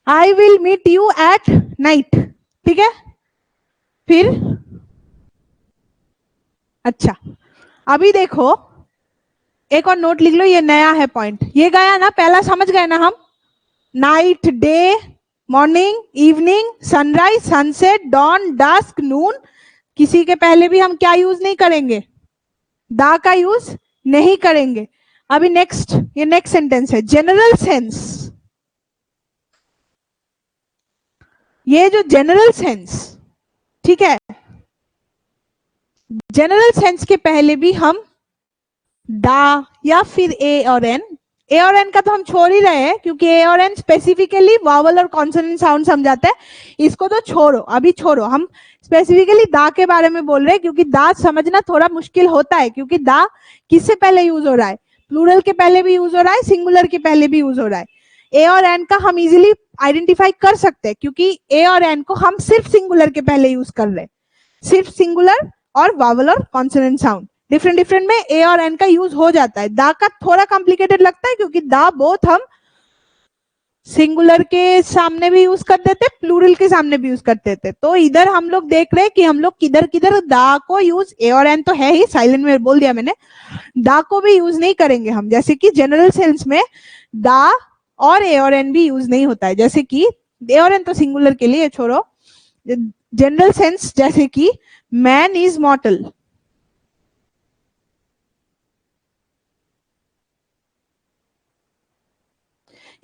I will meet you at night, ठीक है, फिर अच्छा, अभी देखो एक और नोट लिख लो, ये नया है पॉइंट, ये गया ना, पहला समझ गए ना हम, night, day, morning, evening, sunrise, sunset, dawn, dusk, noon, किसी के पहले भी हम क्या यूज नहीं करेंगे, दा का यूज नहीं करेंगे। अभी नेक्स्ट, ये नेक्स्ट सेंटेंस है, जनरल सेंस, ये जो जनरल सेंस, ठीक है, जनरल सेंस के पहले भी हम दा या फिर ए और एन, ए और एन का तो हम छोड़ ही रहे हैं, क्योंकि ए और एन स्पेसिफिकली वावल और कॉन्सोनेंट साउंड समझाते हैं, इसको तो छोड़ो, अभी छोड़ो, हम स्पेसिफिकली दा के बारे में बोल रहे हैं, क्योंकि दा समझना थोड़ा मुश्किल होता है, क्योंकि दा किससे पहले यूज हो रहा है, प्लूरल के पहले भी यूज हो रहा है, सिंगुलर के पहले भी यूज हो रहा है। ए और एन का हम इजिली आइडेंटिफाई कर सकते हैं, क्योंकि ए और एन को हम सिर्फ सिंगुलर के पहले यूज कर रहे हैं, सिर्फ सिंगुलर और वावल और कॉन्सोनेंट साउंड, डिफरेंट डिफरेंट में ए और एन का यूज हो जाता है। दा का थोड़ा कॉम्प्लिकेटेड लगता है, क्योंकि दा बोथ हम सिंगुलर के सामने भी यूज करते थे, प्लूरल के सामने भी यूज करते थे। तो इधर हम लोग देख रहे हैं कि हम लोग किधर किधर दा को यूज, ए और एन तो है ही, साइलेंट में बोल दिया मैंने, दा को भी यूज नहीं करेंगे हम। जैसे कि जनरल सेंस में दा और ए और एन भी यूज नहीं होता है। जैसे कि ए और एन तो सिंगुलर के लिए छोड़ो, जनरल सेंस जैसे कि मैन इज मॉर्टल।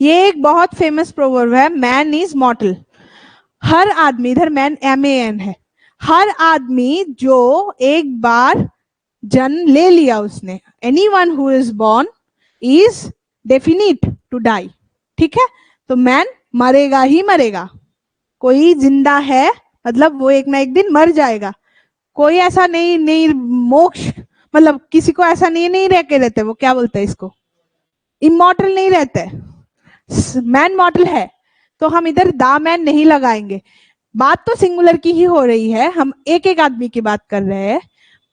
ये एक बहुत फेमस प्रोवर्ब है, मैन इज मॉर्टल। हर आदमी, इधर मैन MAN है, हर आदमी जो एक बार जन्म ले लिया उसने, anyone who is born is definite to die. ठीक है, तो मैन मरेगा ही मरेगा। कोई जिंदा है मतलब वो एक ना एक दिन मर जाएगा। कोई ऐसा नहीं, नहीं मोक्ष, मतलब किसी को ऐसा नहीं, नहीं रह के रहते, वो क्या बोलते हैं इसको, इमॉर्टल नहीं रहते, मैन मॉर्टल है। तो हम इधर दा मैन नहीं लगाएंगे। बात तो सिंगुलर की ही हो रही है, हम एक एक आदमी की बात कर रहे हैं,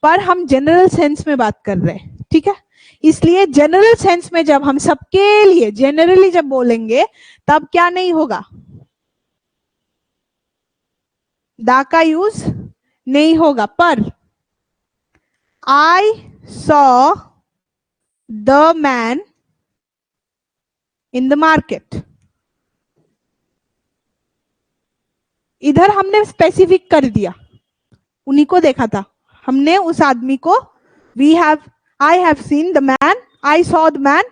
पर हम जनरल सेंस में बात कर रहे हैं। ठीक है, इसलिए जनरल सेंस में जब हम सबके लिए जनरली जब बोलेंगे तब क्या नहीं होगा, दा का यूज नहीं होगा। पर आई saw the man in the market, इधर हमने स्पेसिफिक कर दिया, उन्हीं को देखा था हमने, उस आदमी को, we have, I have seen the man, I saw the man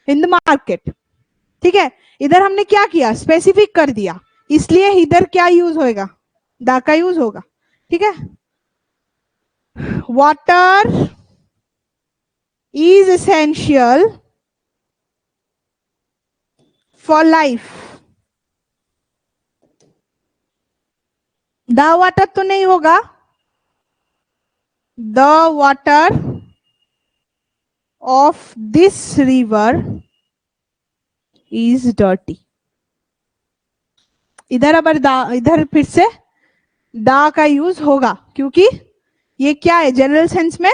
in the market. ठीक है, इधर हमने क्या किया, स्पेसिफिक कर दिया, इसलिए इधर क्या यूज होएगा, दा का यूज होगा। ठीक है, water is essential for life. The water तो नहीं होगा, the water of this river is dirty. इधर अगर दा, इधर फिर से दा का यूज होगा, क्योंकि ये क्या है, जनरल सेंस में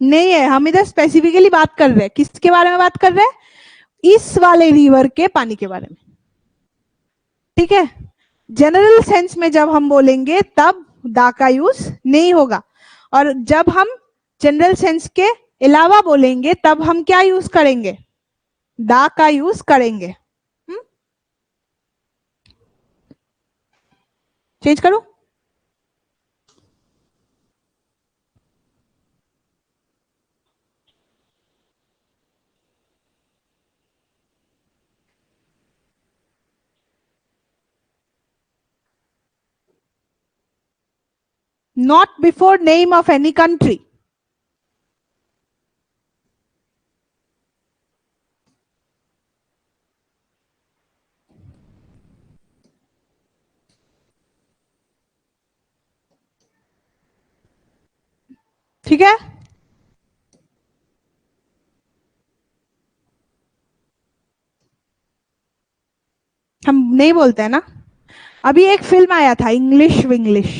नहीं है, हम इधर स्पेसिफिकली बात कर रहे हैं, किसके बारे में बात कर रहे हैं, इस वाले रिवर के पानी के बारे में। ठीक है, जनरल सेंस में जब हम बोलेंगे तब दा का यूज नहीं होगा, और जब हम जनरल सेंस के अलावा बोलेंगे तब हम क्या यूज करेंगे, दा का यूज करेंगे। चेंज करूं, not before name of any country. ठीक है, हम नहीं बोलते हैं ना। अभी एक फिल्म आया था इंग्लिश विंग्लिश,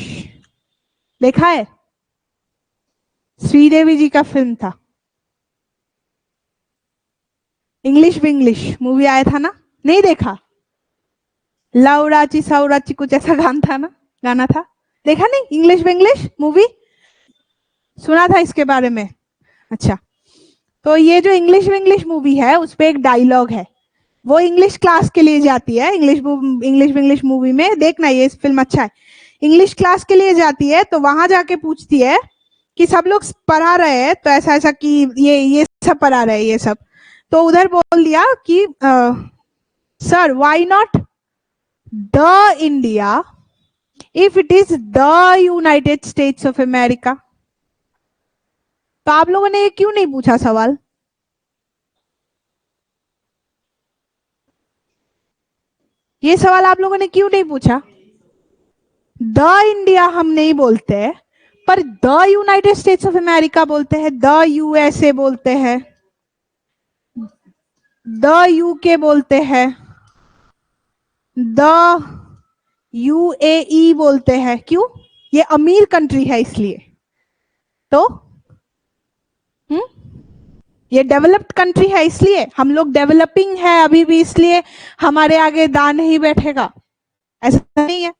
देखा है, श्रीदेवी जी का फिल्म था, इंग्लिश विंग्लिश मूवी आया था ना, नहीं देखा, लवराची सवराची कुछ ऐसा गान था ना, गाना था, देखा नहीं इंग्लिश विंग्लिश मूवी, सुना था इसके बारे में। अच्छा, तो ये जो इंग्लिश विंग्लिश मूवी है उस पे एक डायलॉग है, वो इंग्लिश क्लास के लिए जाती है, इंग्लिश विंग्लिश मूवी में देखना, ये फिल्म अच्छा है, इंग्लिश क्लास के लिए जाती है, तो वहां जाके पूछती है कि सब लोग पढ़ा रहे हैं तो ऐसा ऐसा कि ये सब पढ़ा रहे हैं ये सब, तो उधर बोल दिया कि sir why not the India if it is the United states of America. तो आप लोगों ने ये क्यों नहीं पूछा सवाल, ये सवाल आप लोगों ने क्यों नहीं पूछा, द इंडिया हम नहीं बोलते, पर the United states of America बोलते हैं, द USA बोलते हैं, द UK बोलते हैं, द UAE बोलते हैं, क्यों, ये अमीर कंट्री है इसलिए। तो ये डेवलप्ड कंट्री है, इसलिए हम लोग डेवलपिंग है अभी भी, इसलिए हमारे आगे दा नहीं बैठेगा, ऐसा नहीं है.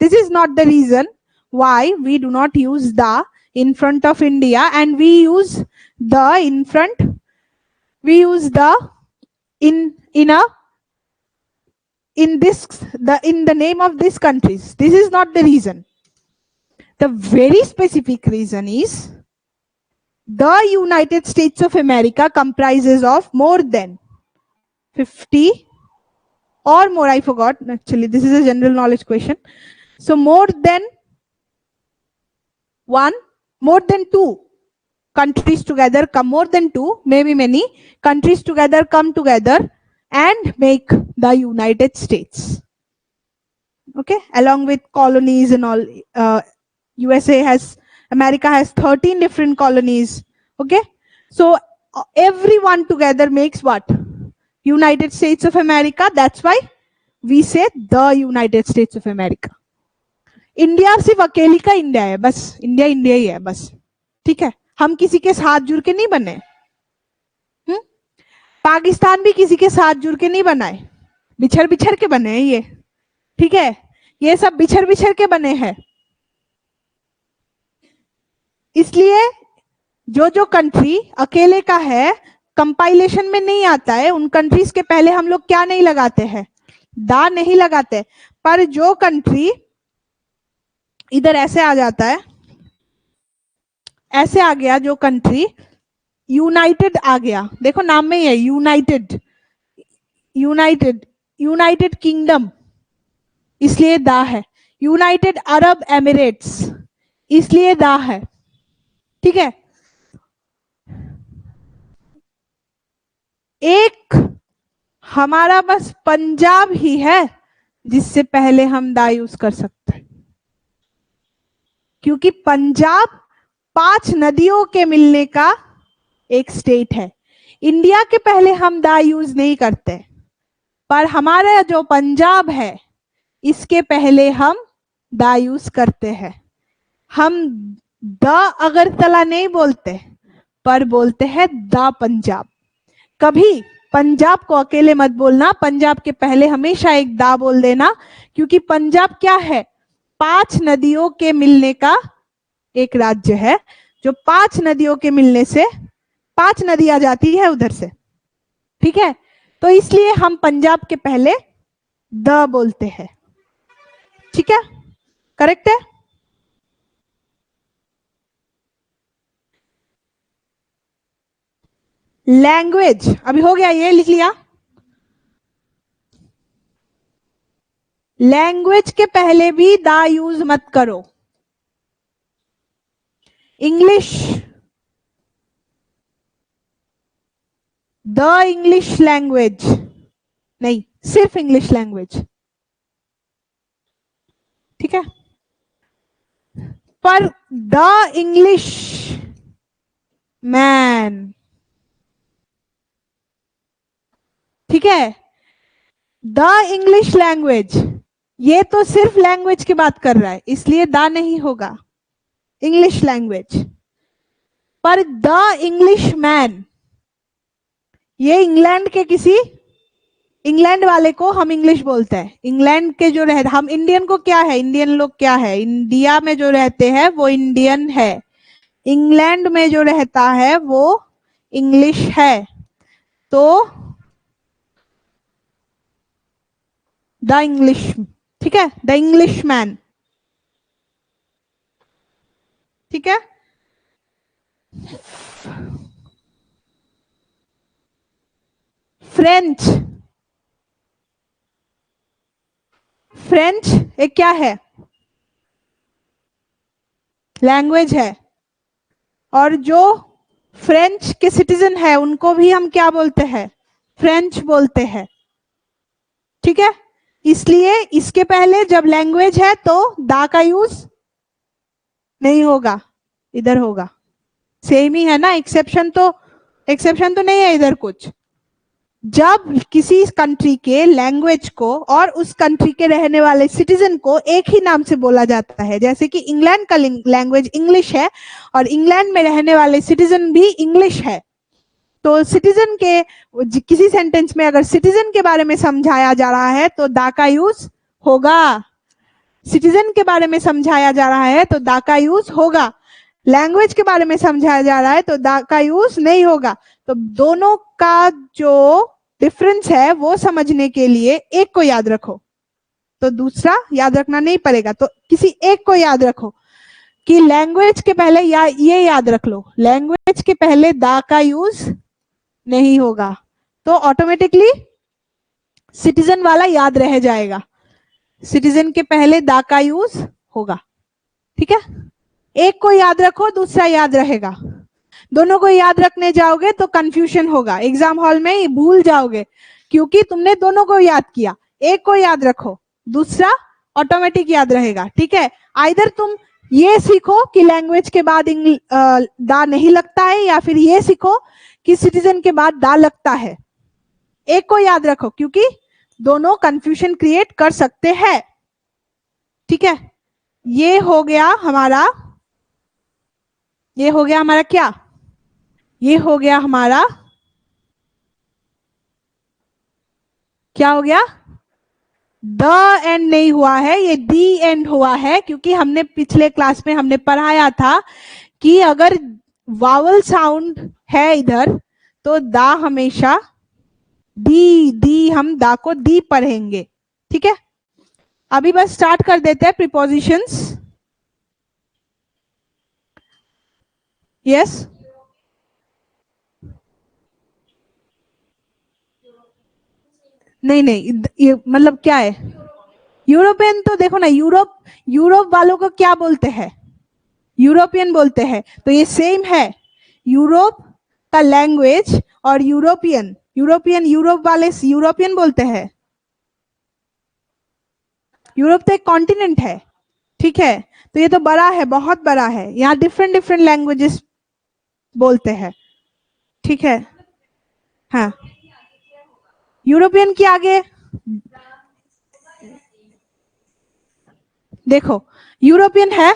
This is not the reason why we do not use the in front of India and we use the in front, we use the in a in this in the name of these countries. This is not the reason. The very specific reason is the United States of America comprises of more than 50 or more, I forgot actually, this is a general knowledge question. So more than one, more than two countries together come, more than two, maybe many countries together come together and make the United States. Okay, along with colonies and all. America has 13 different colonies. Okay, so everyone together makes what? United States of America. That's why we say the United States of America. India सिर्फ अकेली का इंडिया है, बस इंडिया इंडिया ही है बस, ठीक है. हम किसी के साथ जुड़ के नहीं बने. पाकिस्तान भी किसी के साथ जुड़ के नहीं बना है, बिछड़ बिछड़ के बने हैं ये, ठीक है. ये सब बिछड़ बिछड़ के बने हैं. इसलिए जो जो कंट्री अकेले का है, कंपाइलेशन में नहीं आता है, उन कंट्रीज के पहले हम लोग क्या नहीं लगाते हैं, दा नहीं लगाते. पर जो कंट्री इधर ऐसे आ जाता है, ऐसे आ गया, जो कंट्री यूनाइटेड आ गया, देखो नाम में ही है यूनाइटेड, यूनाइटेड, यूनाइटेड किंगडम, इसलिए दा है. यूनाइटेड अरब एमिरेट्स, इसलिए दा है, ठीक है. एक हमारा बस पंजाब ही है जिससे पहले हम दा यूज कर सकते हैं, क्योंकि पंजाब 5 नदियों के मिलने का एक स्टेट है. इंडिया के पहले हम दा यूज नहीं करते, पर हमारा जो पंजाब है इसके पहले हम दा यूज करते हैं. हम द अगरतला नहीं बोलते, पर बोलते हैं द पंजाब. कभी पंजाब को अकेले मत बोलना, पंजाब के पहले हमेशा एक दा बोल देना, क्योंकि पंजाब क्या है, 5 नदियों के मिलने का एक राज्य है, जो 5 नदियों के मिलने से 5 नदियां जाती है उधर से, ठीक है. तो इसलिए हम पंजाब के पहले द बोलते हैं, ठीक है, करेक्ट है. लैंग्वेज अभी हो गया, ये लिख लिया. लैंग्वेज के पहले भी दा यूज मत करो. इंग्लिश, द इंग्लिश लैंग्वेज नहीं, सिर्फ इंग्लिश लैंग्वेज, ठीक है. पर द इंग्लिश मैन, ठीक है. द इंग्लिश लैंग्वेज, ये तो सिर्फ लैंग्वेज की बात कर रहा है, इसलिए द नहीं होगा, इंग्लिश लैंग्वेज. पर द इंग्लिश मैन, ये इंग्लैंड के किसी, इंग्लैंड वाले को हम इंग्लिश बोलते हैं. इंग्लैंड के जो रह, हम इंडियन को क्या है, इंडियन लोग क्या है, इंडिया में जो रहते हैं वो इंडियन है, इंग्लैंड में जो रहता है वो इंग्लिश है. तो द इंग्लिश, ठीक है, द इंग्लिश मैन, ठीक है. फ्रेंच, फ्रेंच एक क्या है, लैंग्वेज है. और जो फ्रेंच के सिटीजन है उनको भी हम क्या बोलते हैं, फ्रेंच बोलते हैं, ठीक है. इसलिए इसके पहले जब लैंग्वेज है तो दा का यूज नहीं होगा, इधर होगा. सेम ही है ना, एक्सेप्शन तो नहीं है इधर कुछ. जब किसी कंट्री के लैंग्वेज को और उस कंट्री के रहने वाले सिटीजन को एक ही नाम से बोला जाता है, जैसे कि इंग्लैंड का लैंग्वेज इंग्लिश है और इंग्लैंड में रहने वाले सिटीजन भी इंग्लिश है, तो सिटीजन के किसी सेंटेंस में अगर सिटीजन के बारे में समझाया जा रहा है तो दा का यूज होगा। सिटीजन के बारे में समझाया जा रहा है तो दा का यूज होगा। लैंग्वेज के बारे में समझाया जा रहा है तो दा का यूज नहीं होगा। तो दोनों का जो डिफरेंस है वो समझने के लिए एक को याद रखो, तो दूसरा याद रखना नहीं पड़ेगा। तो किसी एक को याद रखो कि लैंग्वेज के पहले, या ये याद रख लो, लैंग्वेज के पहले दा का यूज नहीं होगा, तो ऑटोमेटिकली सिटीजन वाला याद रह जाएगा। सिटीजन के पहले दा का यूज होगा। ठीक है, एक को याद रखो, दूसरा याद रहेगा। दोनों को याद रखने जाओगे तो कंफ्यूजन होगा, एग्जाम हॉल में भूल जाओगे, क्योंकि तुमने दोनों को याद किया। एक को याद रखो, दूसरा ऑटोमेटिक याद रहेगा। ठीक है, आइदर तुम ये सीखो कि लैंग्वेज के बाद दा नहीं लगता है, या फिर ये सीखो कि सिटीजन के बाद दा लगता है। एक को याद रखो, क्योंकि दोनों कंफ्यूजन क्रिएट कर सकते हैं। ठीक है, ये हो गया हमारा, ये हो गया हमारा क्या, ये हो गया हमारा, क्या हो गया, द एंड नहीं हुआ है, ये दी एंड हुआ है, क्योंकि हमने पिछले क्लास में हमने पढ़ाया था कि अगर वावल साउंड है इधर तो दा हमेशा दी, हम दा को दी पढ़ेंगे। ठीक है, अभी बस स्टार्ट कर देते हैं प्रीपोजिशंस। यस, नहीं नहीं, ये मतलब क्या है, यूरोपियन तो देखो ना, यूरोप, यूरोप वालों को क्या बोलते हैं, यूरोपियन बोलते हैं, तो ये सेम है। यूरोप का लैंग्वेज और यूरोपियन, यूरोपियन यूरोप वाले यूरोपियन बोलते हैं। यूरोप तो एक कॉन्टिनेंट है। ठीक है, तो ये तो बड़ा है, बहुत बड़ा है, यहाँ डिफरेंट डिफरेंट लैंग्वेजेस बोलते हैं। ठीक है, हाँ, यूरोपियन के आगे देखो, यूरोपियन है।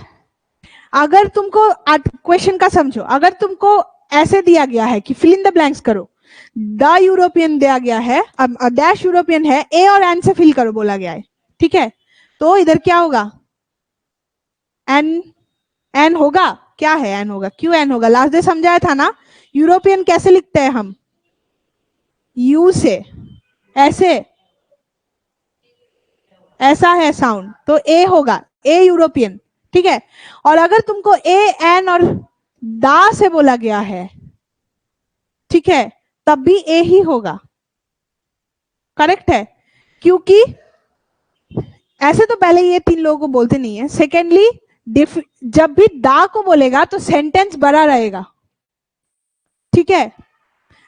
अगर तुमको क्वेश्चन का समझो, अगर तुमको ऐसे दिया गया है कि फिल इन द ब्लैंक्स करो, द यूरोपियन दिया गया है, अब डैश यूरोपियन है, ए और एन से फिल करो बोला गया है। ठीक है, तो इधर क्या होगा, एन, एन होगा। क्या है, एन होगा, क्यों एन होगा, लास्ट डे समझाया था ना, यूरोपियन कैसे लिखते हैं हम, यू से, ऐसे, ऐसा है साउंड, तो ए होगा, ए यूरोपियन। ठीक है, और अगर तुमको ए एन और दा से बोला गया है, ठीक है, तब भी ए ही होगा। करेक्ट है, क्योंकि ऐसे तो पहले ये तीन लोगों को बोलते नहीं है। सेकेंडली, जब भी दा को बोलेगा तो सेंटेंस बड़ा रहेगा। ठीक है,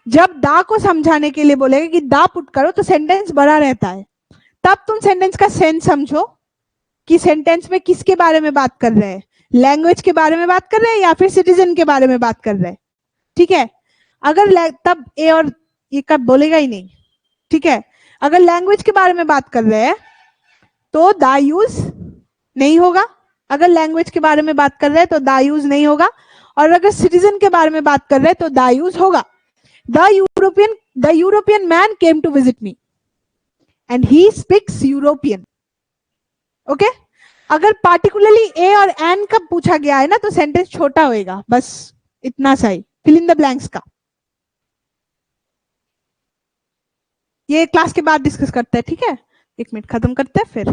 जब दा को समझाने के लिए बोलेगा कि दा पुट करो तो सेंटेंस बड़ा रहता है। तब तुम सेंटेंस का सेंस समझो कि सेंटेंस में किसके बारे में बात कर रहे हैं, लैंग्वेज के बारे में बात कर रहे हैं या फिर सिटीजन के बारे में बात कर रहे हैं। ठीक है, अगर तब ए और ये कब बोलेगा ही नहीं। ठीक है, अगर लैंग्वेज के बारे में बात कर रहे हैं तो दा यूज नहीं होगा। अगर लैंग्वेज के बारे में बात कर रहे हैं तो दा यूज नहीं होगा, और अगर सिटीजन के बारे में बात कर रहे हैं तो दा यूज होगा। The European man came to visit me and he speaks European. Okay, अगर पार्टिकुलरली ए और एन का पूछा गया है ना तो सेंटेंस छोटा होएगा, बस इतना सा ही, फिल इन द ब्लैंक्स का। ये क्लास के बाद डिस्कस करते हैं। ठीक है, 1 मिनट खत्म करते हैं फिर।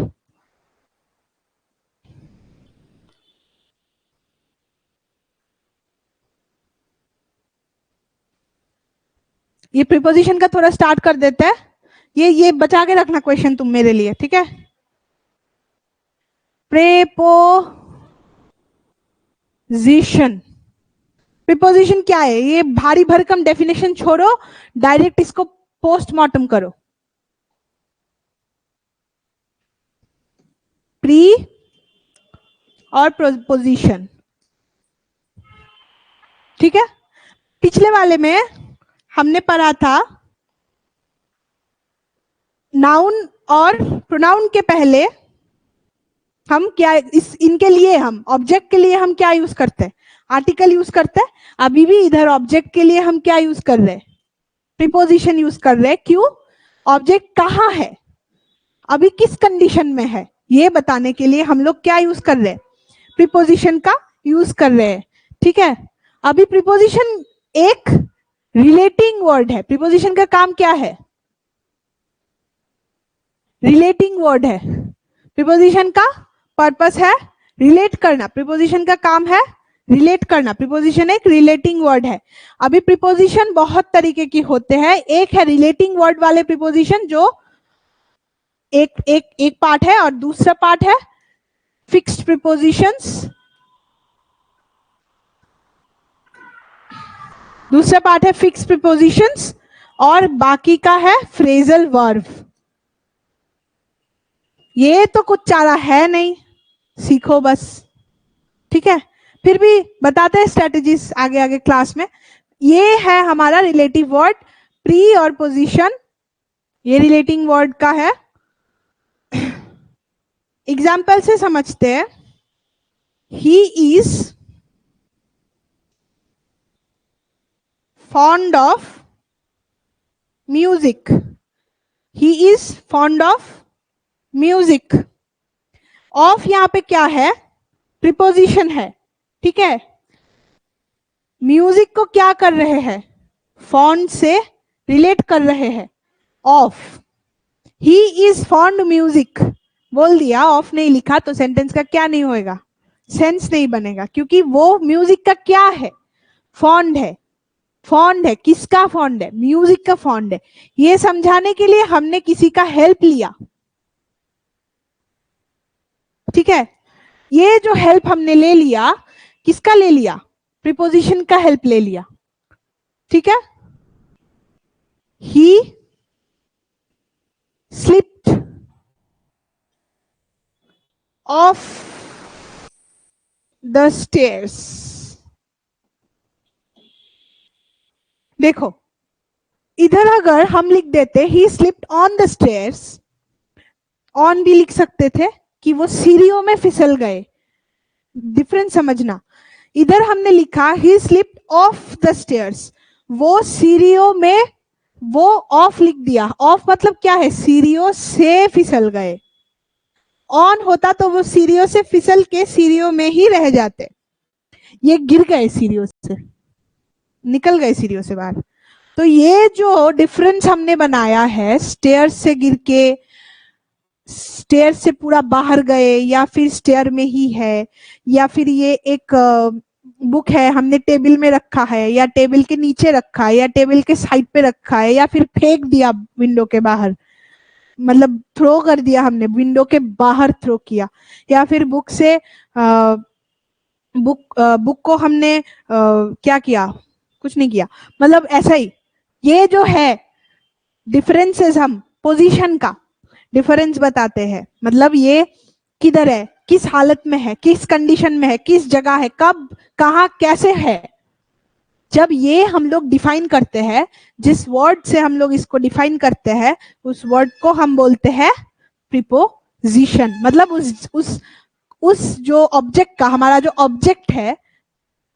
ये प्रीपोजिशन का थोड़ा स्टार्ट कर देते हैं। ये बचा के रखना क्वेश्चन तुम मेरे लिए। ठीक है, प्रीपोजिशन, प्रीपोजिशन क्या है, ये भारी भरकम डेफिनेशन छोड़ो, डायरेक्ट इसको पोस्टमार्टम करो। प्री और प्रोपोजिशन। ठीक है, पिछले वाले में हमने पढ़ा था नाउन और प्रोनाउन के पहले हम क्या, इनके लिए हम ऑब्जेक्ट के लिए हम क्या यूज करते हैं, आर्टिकल यूज करते हैं। अभी भी इधर ऑब्जेक्ट के लिए हम क्या यूज कर रहे हैं, प्रीपोजिशन यूज कर रहे हैं। क्यों? ऑब्जेक्ट कहाँ है, अभी किस कंडीशन में है, ये बताने के लिए हम लोग क्या यूज कर रहे हैं, प्रीपोजिशन का यूज कर रहे हैं। ठीक है, अभी प्रीपोजिशन एक रिलेटिंग वर्ड है। प्रीपोजिशन का काम क्या है? रिलेटिंग वर्ड है। प्रीपोजिशन का पर्पस है रिलेट करना। प्रीपोजिशन का काम है रिलेट करना। प्रीपोजिशन एक रिलेटिंग वर्ड है। अभी प्रीपोजिशन बहुत तरीके की होते हैं। एक है रिलेटिंग वर्ड वाले प्रीपोजिशन, जो एक पार्ट है, और दूसरा पार्ट है फिक्स्ड प्रीपोजिशंस। दूसरा पार्ट है फिक्स्ड प्रीपोजिशंस, और बाकी का है फ्रेजल वर्ब। ये तो कुछ चारा है नहीं, सीखो बस। ठीक है, फिर भी बताते हैं स्ट्रेटेजीज आगे आगे क्लास में। ये है हमारा रिलेटिव वर्ड, प्री और पोजीशन, ये रिलेटिंग वर्ड का है। एग्जाम्पल से समझते हैं। He is fond of music. He is fond of music. Of यहां पे क्या है? प्रीपोजिशन है। ठीक है, म्यूजिक को क्या कर रहे हैं? फॉन्ड से रिलेट कर रहे हैं। Of, he is fond music बोल दिया, ऑफ नहीं लिखा तो सेंटेंस का क्या नहीं होएगा, सेंस नहीं बनेगा, क्योंकि वो म्यूजिक का क्या है? फॉन्ड है। फॉन्ड है, किसका फॉन्ड है? म्यूजिक का फॉन्ड है। ये समझाने के लिए हमने किसी का हेल्प लिया। ठीक है, ये जो हेल्प हमने ले लिया, किसका ले लिया? प्रीपोजिशन का हेल्प ले लिया। ठीक है, ही स्लिप्ड ऑफ द स्टेयर्स। देखो, इधर अगर हम लिख देते ही slipped on the stairs, on भी लिख सकते थे कि वो सीढ़ियों में फिसल गए। डिफरेंस समझना, इधर हमने लिखा ही स्लिप्ड ऑफ द स्टेयर्स, वो सीढ़ियों में, वो ऑफ लिख दिया। ऑफ मतलब क्या है? सीढ़ियों से फिसल गए। ऑन होता तो वो सीढ़ियों से फिसल के सीढ़ियों में ही रह जाते, ये गिर गए सीढ़ियों से, निकल गए सीढ़ियों से बाहर। तो ये जो डिफरेंस हमने बनाया है, स्टेयर से गिर के स्टेयर से पूरा बाहर गए, या फिर स्टेयर में ही है, या फिर ये एक बुक है हमने टेबल में रखा है, या टेबल के नीचे रखा है, या टेबल के साइड पे रखा है, या फिर फेंक दिया विंडो के बाहर, मतलब थ्रो कर दिया हमने, विंडो के बाहर थ्रो किया, या फिर बुक से बुक को हमने क्या किया? कुछ नहीं किया, मतलब ऐसा ही। ये जो है डिफरेंसेस, हम पोजीशन का डिफरेंस बताते हैं, मतलब ये किधर है, किस हालत में है, किस कंडीशन में है, किस जगह है, कब, कहां, कैसे है। जब ये हम लोग डिफाइन करते हैं, जिस वर्ड से हम लोग इसको डिफाइन करते हैं, उस वर्ड को हम बोलते हैं प्रीपोजिशन। मतलब उस जो ऑब्जेक्ट का, हमारा जो ऑब्जेक्ट है,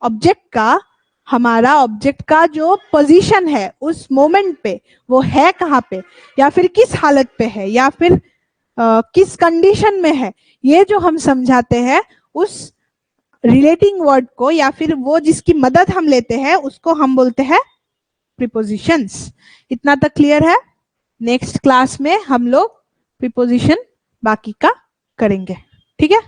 ऑब्जेक्ट का, हमारा ऑब्जेक्ट का जो पोजीशन है उस मोमेंट पे, वो है कहाँ पे, या फिर किस हालत पे है, या फिर किस कंडीशन में है, ये जो हम समझाते हैं उस रिलेटिंग वर्ड को, या फिर वो जिसकी मदद हम लेते हैं, उसको हम बोलते हैं प्रीपोजिशंस। इतना तक क्लियर है? नेक्स्ट क्लास में हम लोग प्रीपोजिशन बाकी का करेंगे। ठीक है।